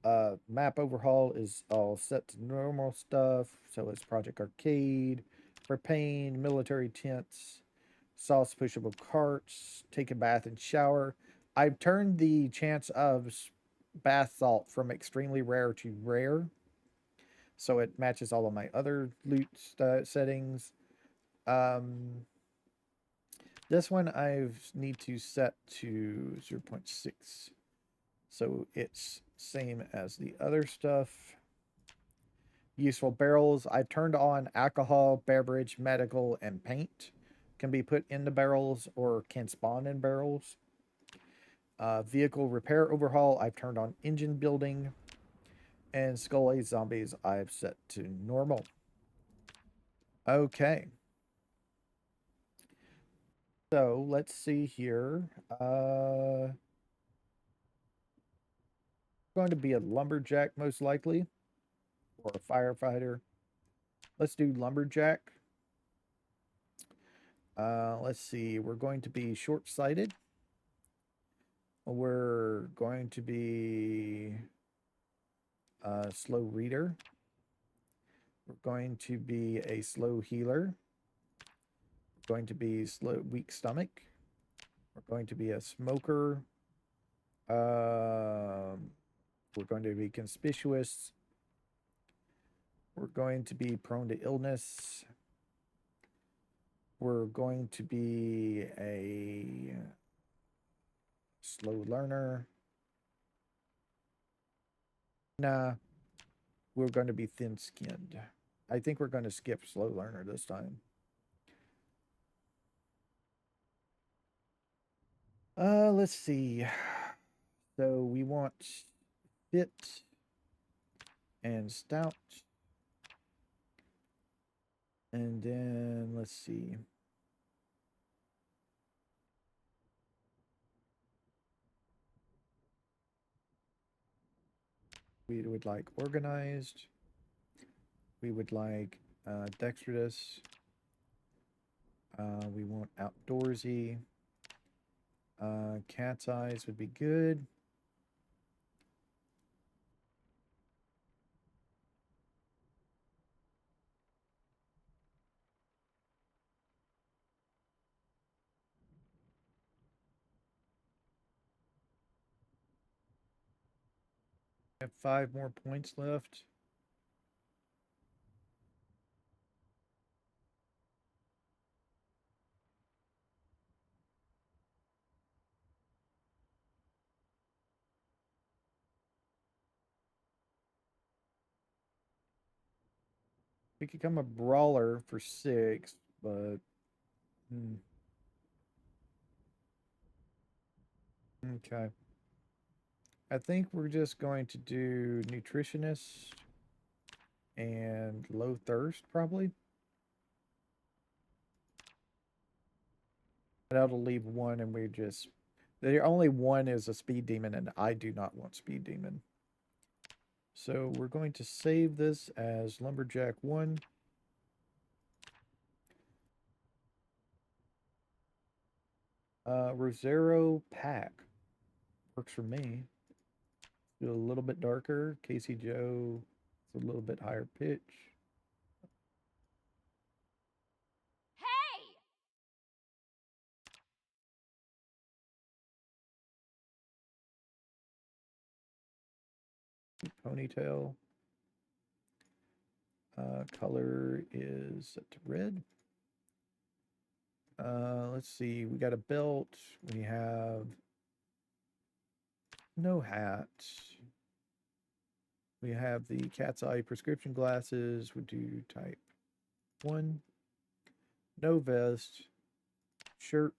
map overhaul is all set to normal stuff. So it's Project Arcade, propane, military tents, sauce pushable carts, take a bath and shower. I've turned the chance of bath salt from extremely rare to rare, so it matches all of my other loot settings. Um, this one I need to set to 0.6. So it's same as the other stuff. Useful barrels. I've turned on alcohol, beverage, medical, and paint. Can be put in the barrels or can spawn in barrels. Vehicle repair overhaul. I've turned on engine building. And Skull Age Zombies I've set to normal. Okay. So let's see here. Going to be a lumberjack most likely, or a firefighter. Let's do lumberjack. Let's see. We're going to be short-sighted. We're going to be a slow reader. We're going to be a slow healer. We're going to be slow weak stomach. We're going to be a smoker. We're going to be conspicuous. We're going to be prone to illness. We're going to be a slow learner. Nah, we're going to be thin-skinned. I think we're going to skip slow learner this time. Let's see. So we want fit and stout. And then let's see. We would like organized. We would like dexterous. We want outdoorsy. Cat's eyes would be good. We have 5 more points left. We could become a brawler for 6, but okay. I think we're just going to do nutritionist and low thirst probably. That'll leave one, and we just the only one is a speed demon, and I do not want speed demon. So we're going to save this as lumberjack 1. Rosero pack works for me. Do a little bit darker. Casey Joe, it's a little bit higher pitch. Ponytail. Color is set to red. Let's see. We got a belt. We have no hat. We have the cat's eye prescription glasses. We do type 1. No vest. Shirt.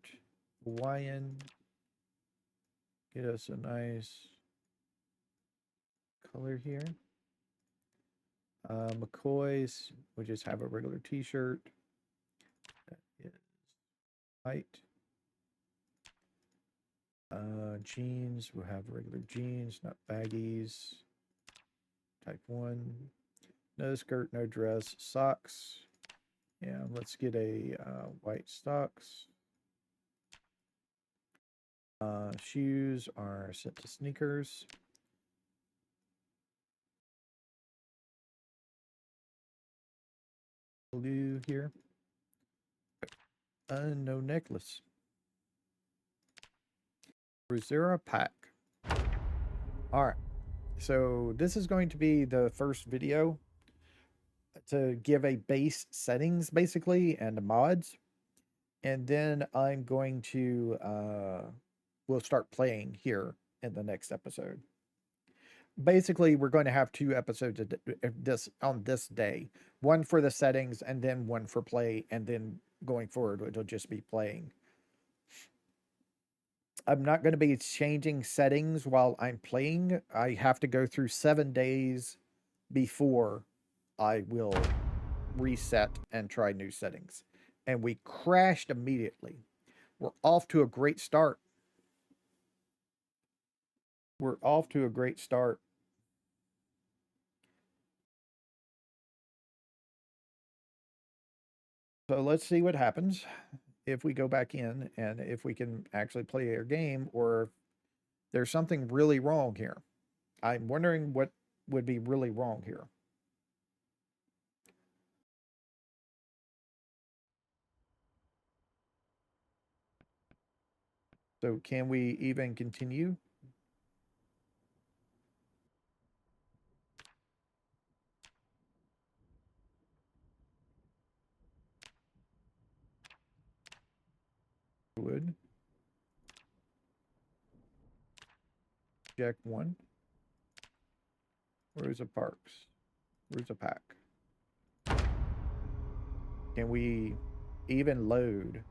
Hawaiian. Get us a nice color here. McCoy's. We just have a regular t-shirt. That is white. Jeans. We'll have regular jeans, not baggies. Type 1. No skirt, no dress. Socks. Yeah, let's get a white socks. Shoes are set to sneakers. Blue here. No necklace. Rosera pack. All right. So this is going to be the first video to give a base settings basically and the mods. And then I'm going to we'll start playing here in the next episode. Basically, we're going to have 2 episodes of this on this day. One for the settings and then one for play, and then going forward it'll just be playing. I'm not going to be changing settings while I'm playing. I have to go through 7 days before I will reset and try new settings. And we crashed immediately. We're off to a great start. We're off to a great start. So let's see what happens if we go back in and if we can actually play our game, or if there's something really wrong here. I'm wondering what would be really wrong here. So can we even continue? Wood. Jack 1. Rosa Parks. Rosa Pack. Can we even load?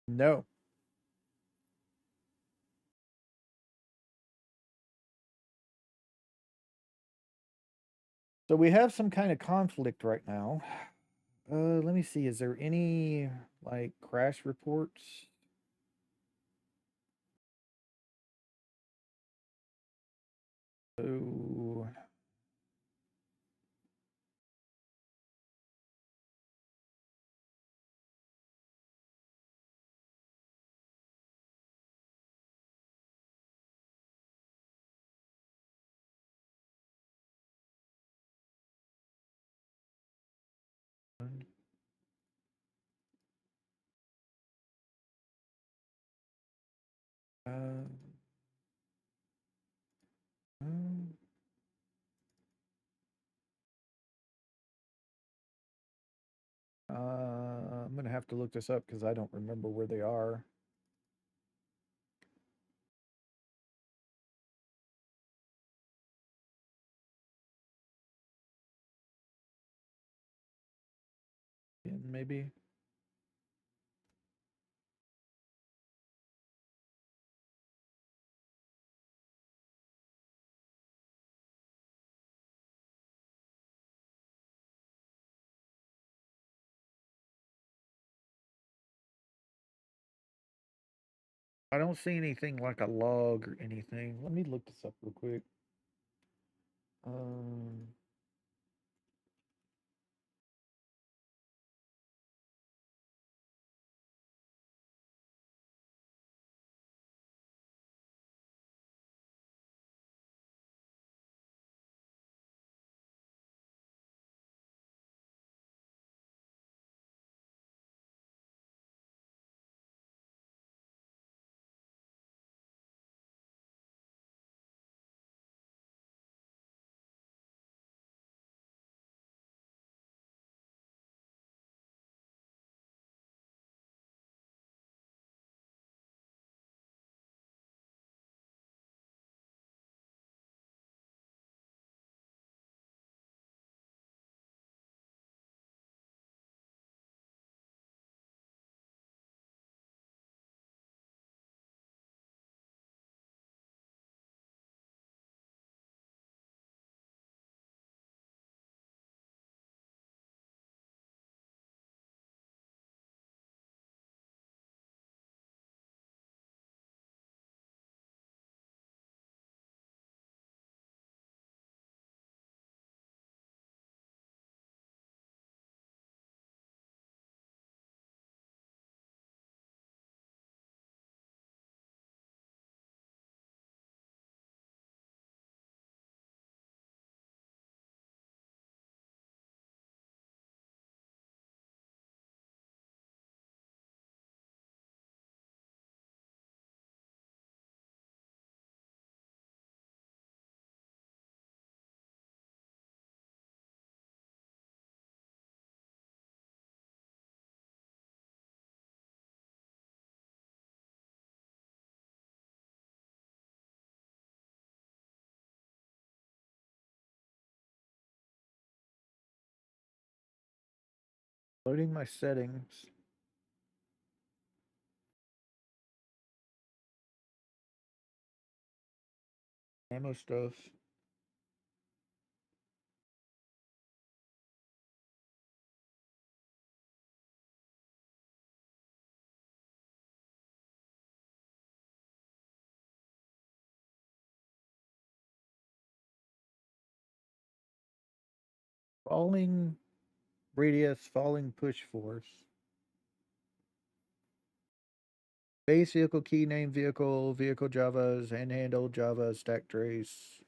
No. So we have some kind of conflict right now. Let me see. Is there any like crash reports? So uh, um, I'm gonna have to look this up because I don't remember where they are. Maybe. I don't see anything like a log or anything. Let me look this up real quick. Um, Loading my settings. Ammo stuff. Falling radius, falling push force. Base vehicle, key name vehicle, vehicle Javas, handheld Java, stack trace.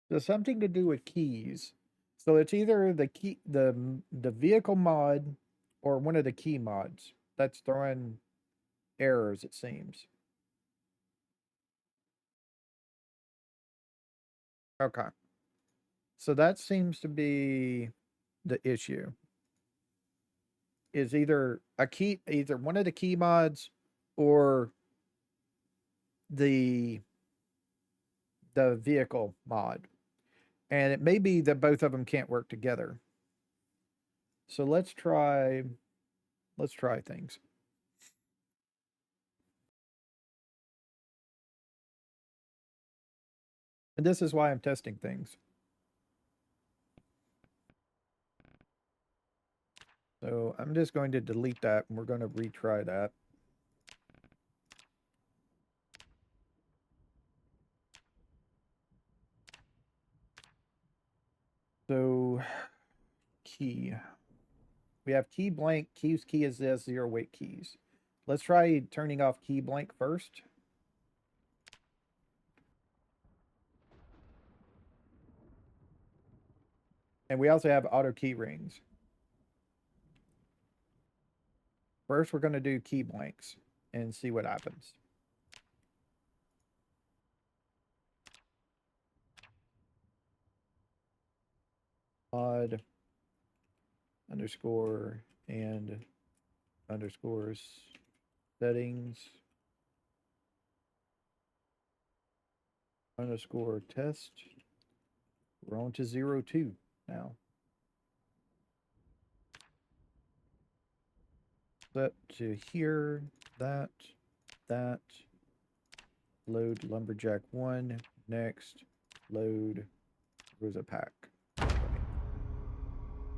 There's something to do with keys. So it's either the key, the vehicle mod, or one of the key mods that's throwing errors. It seems. Okay. So that seems to be the issue. Is either a key, either one of the key mods, or the the vehicle mod, and it may be that both of them can't work together. So let's try things. And this is why I'm testing things. So I'm just going to delete that and we're going to retry that. So key. We have key blank, keys key is this, 0 weight keys. Let's try turning off key blank first. And we also have auto key rings. First, we're going to do key blanks and see what happens. Mod underscore and underscores settings underscore test. We're on to 02 now. Set to here, that, load lumberjack 1, next, load Rosa pack.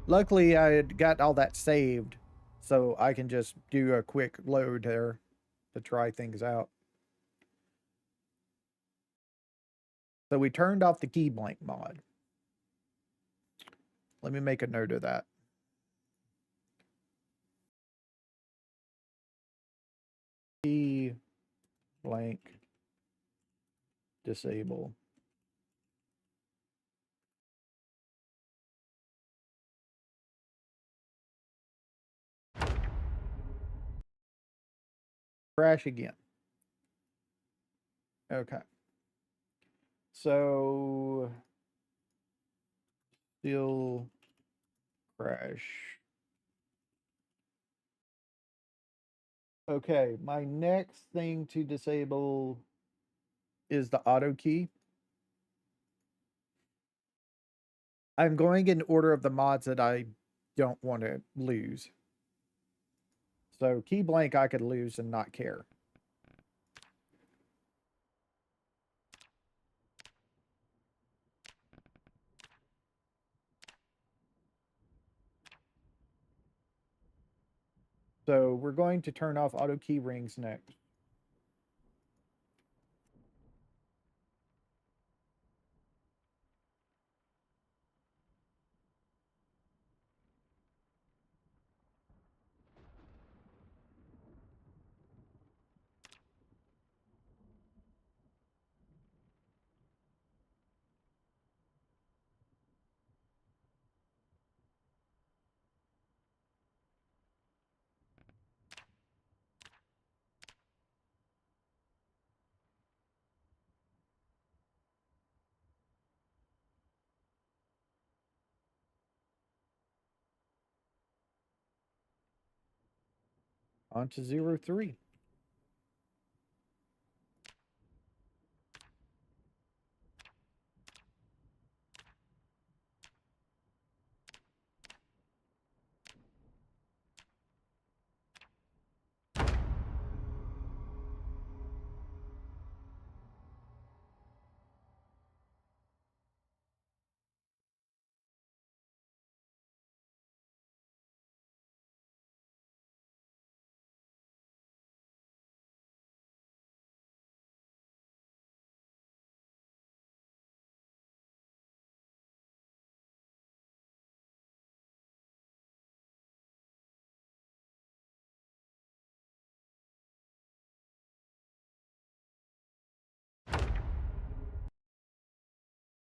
Luckily, I had got all that saved, so I can just do a quick load there to try things out. So we turned off the key blank mod. Let me make a note of that. Key blank disable. Crash again. Okay. So still crash. Okay, my next thing to disable is the auto key. I'm going in order of the mods that I don't want to lose. So key blank I could lose and not care. So we're going to turn off auto key rings next. On to 03.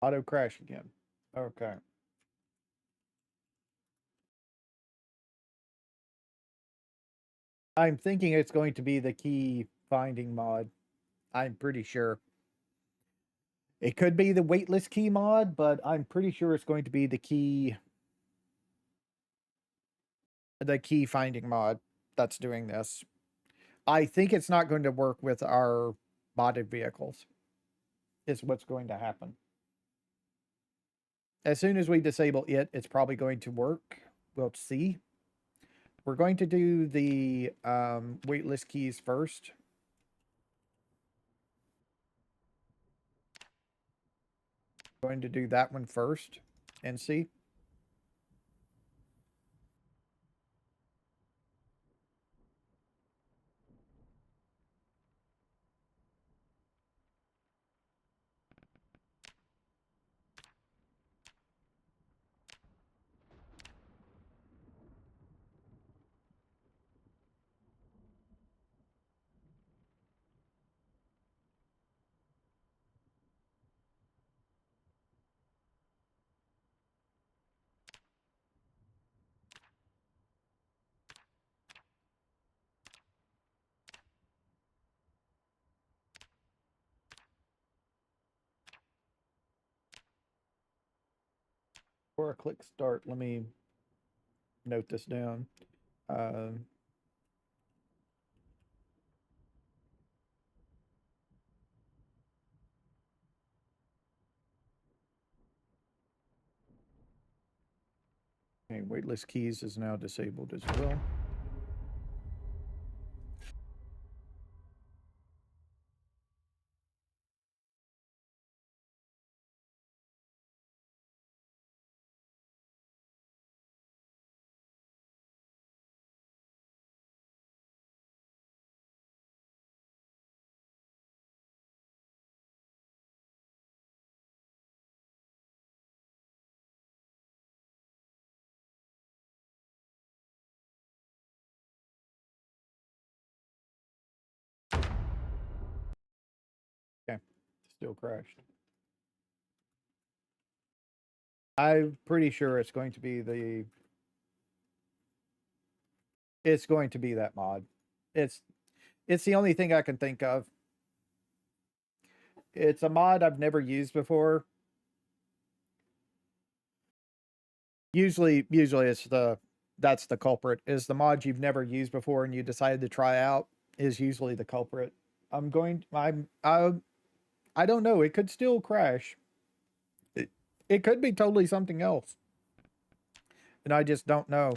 Auto crash again. Okay. I'm thinking it's going to be the key finding mod. I'm pretty sure. It could be the waitlist key mod, but I'm pretty sure it's going to be the key finding mod that's doing this. I think it's not going to work with our modded vehicles. Is what's going to happen. As soon as we disable it, it's probably going to work. We'll see. We're going to do the waitlist keys first. Going to do that one first and see. Before I click start, let me note this down. Um, okay, waitlist keys is now disabled as well. Okay, still crashed. I'm pretty sure it's going to be that mod. It's it's the only thing I can think of. It's a mod I've never used before. Usually it's that's the culprit. Is the mod you've never used before and you decided to try out is usually the culprit. I don't know. It could still crash. It, it could be totally something else. And I just don't know.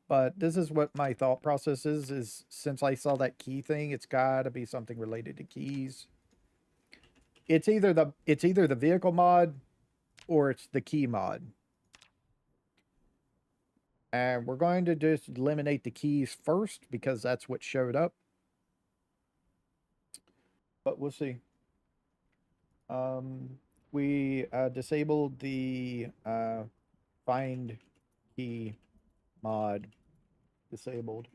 But this is what my thought process is since I saw that key thing, it's gotta be something related to keys. It's either the vehicle mod or it's the key mod. And we're going to just eliminate the keys first because that's what showed up. But we'll see. Um, we disabled the find key mod. Disabled.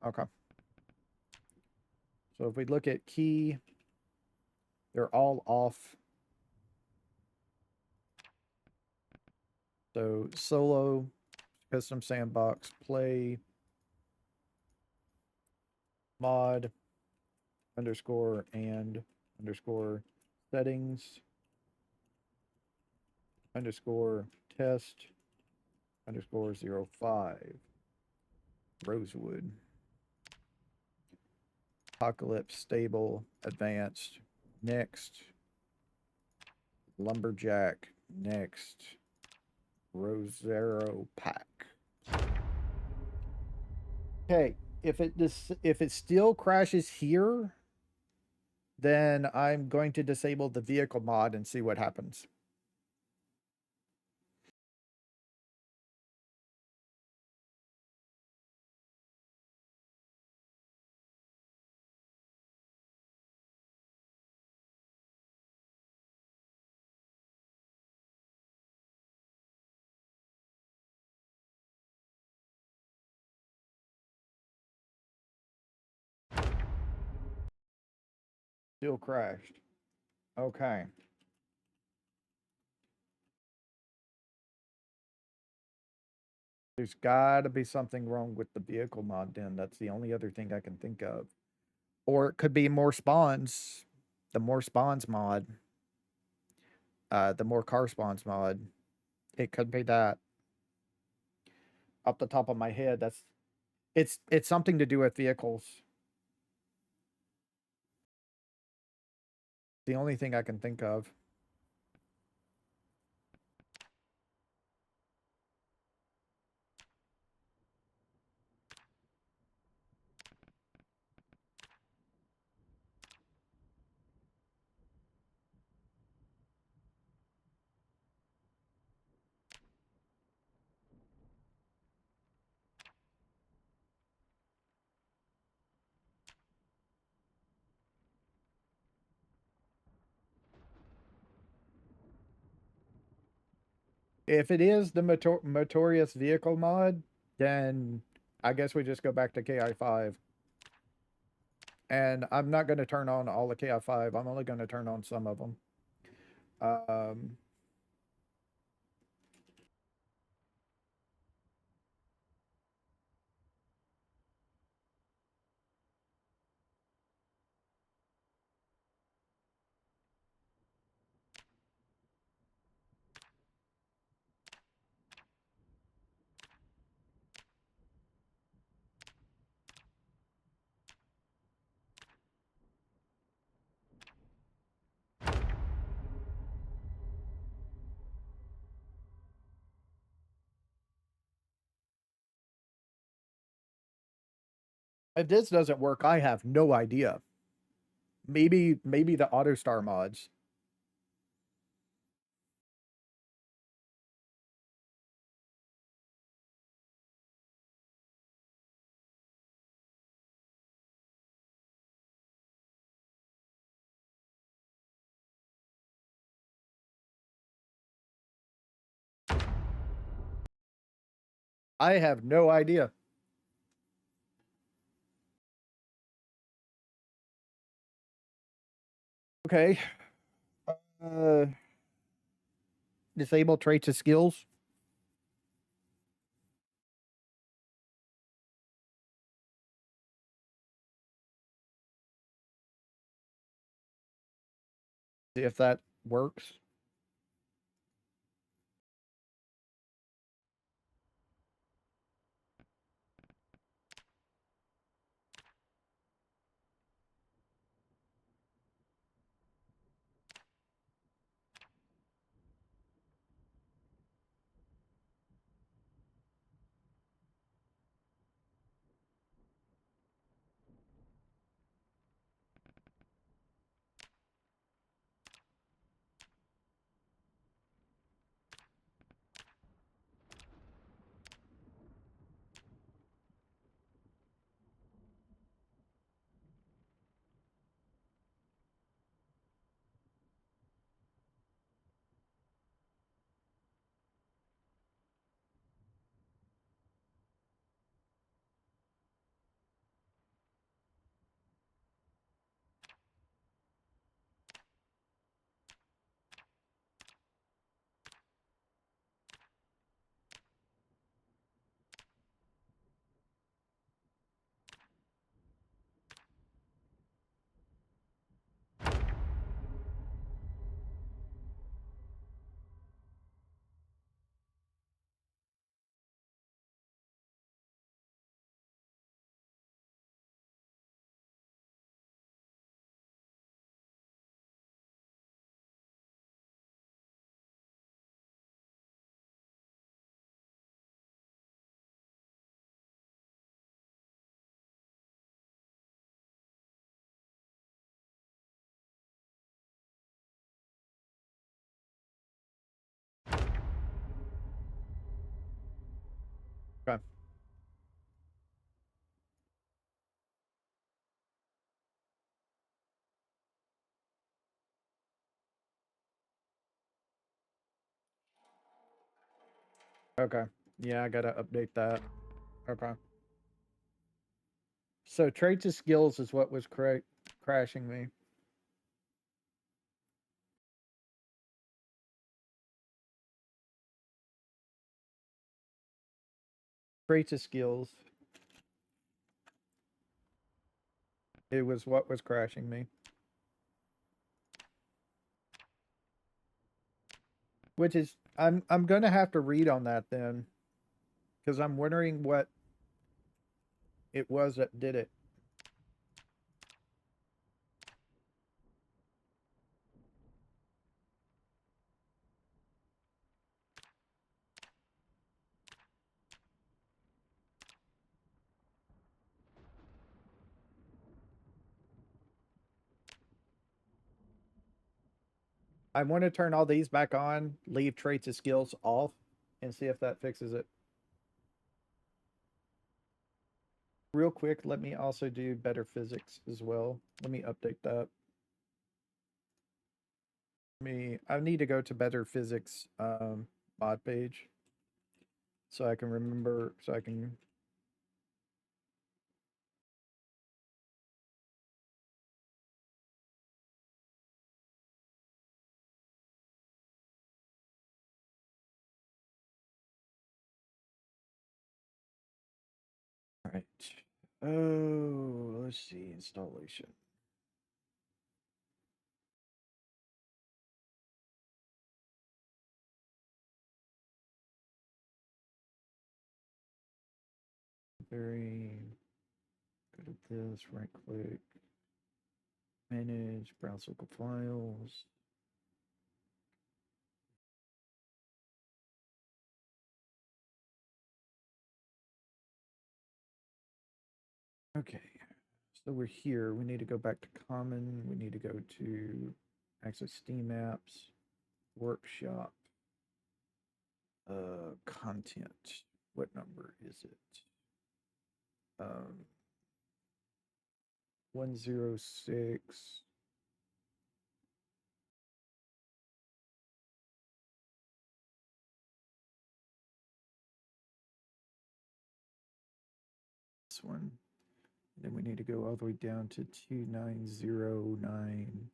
Okay. So if we look at key, they're all off. So solo, custom sandbox, play, mod, underscore, and underscore settings, underscore test, underscore 05. Rosewood. Apocalypse, stable, advanced. Next. Lumberjack. Next. Rosero pack. Okay, if it still crashes here, then I'm going to disable the vehicle mod and see what happens. Still crashed. Okay. There's got to be something wrong with the vehicle mod then. That's the only other thing I can think of. Or it could be more spawns. The more spawns mod. The more car spawns mod. It could be that. Off the top of my head, that's it's something to do with vehicles. The only thing I can think of. If it is the Motorious vehicle mod, then I guess we just go back to KI5. And I'm not going to turn on all the KI5. I'm only going to turn on some of them. Um, if this doesn't work, I have no idea. Maybe the AutoStar mods. I have no idea. Okay. Uh, disable traits and skills. See if that works. Okay. Okay. Yeah, I gotta update that. Okay. So traits and skills is what was crashing me. Traits and skills. It was what was crashing me. Which is I'm gonna have to read on that then, because I'm wondering what it was that did it. I want to turn all these back on, leave traits and skills off, and see if that fixes it. Real quick, let me also do better physics as well. Let me update that. I need to go to better physics mod page so I can remember so I can all right. Oh, let's see, installation. Very good at this, right click, manage, browse local files. Okay, so we're here. We need to go back to common. We need to go to access Steam apps, workshop, content. What number is it? 106. This one. Then we need to go all the way down to 2909.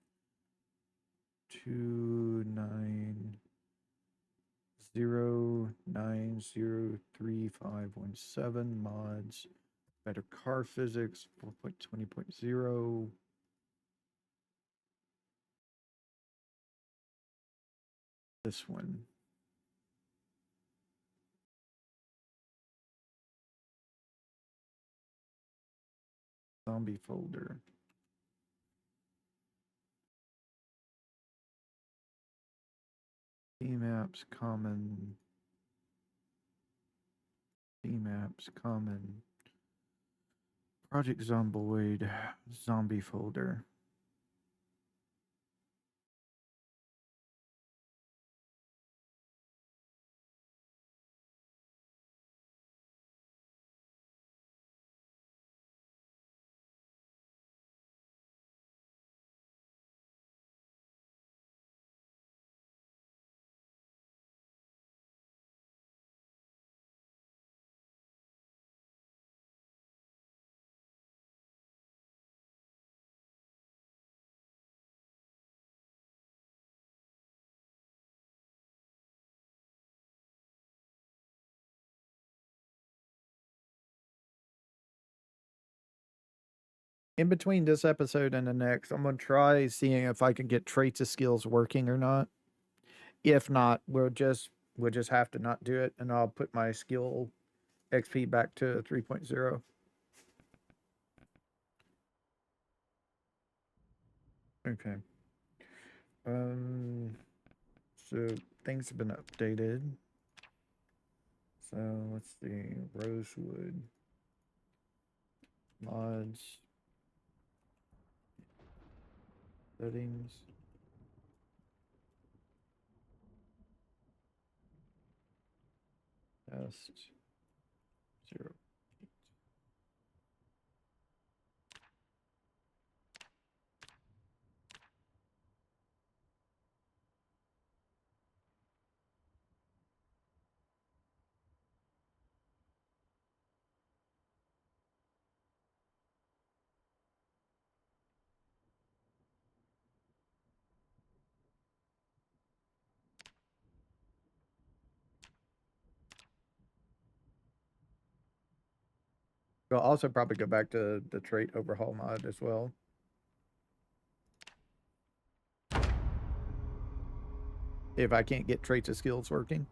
2909035517 mods. Better car physics 4.20.0. This one. Zombie folder. Team apps common. Team apps common. Project Zomboid. Zombie folder. In between this episode and the next, I'm gonna try seeing if I can get traits of skills working or not. If not, we'll just have to not do it, and I'll put my skill XP back to 3.0. Okay. Um. So things have been updated. So let's see. Rosewood mods settings. Test. Zero. We'll also probably go back to the trait overhaul mod as well. If I can't get traits of skills working.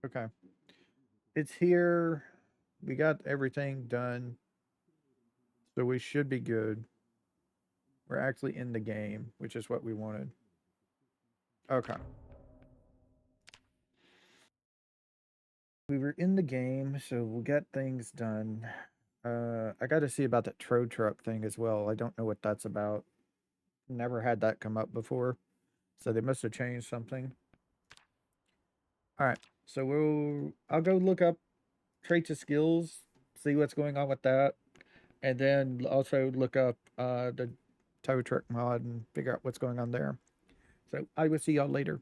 Okay. It's here. We got everything done. So we should be good. We're actually in the game, which is what we wanted. Okay. We were in the game, so we got things done. I got to see about that tow truck thing as well. I don't know what that's about. Never had that come up before, so they must have changed something. All right, so I'll go look up traits of skills, see what's going on with that, and then also look up the tow truck mod and figure out what's going on there. So I will see y'all later.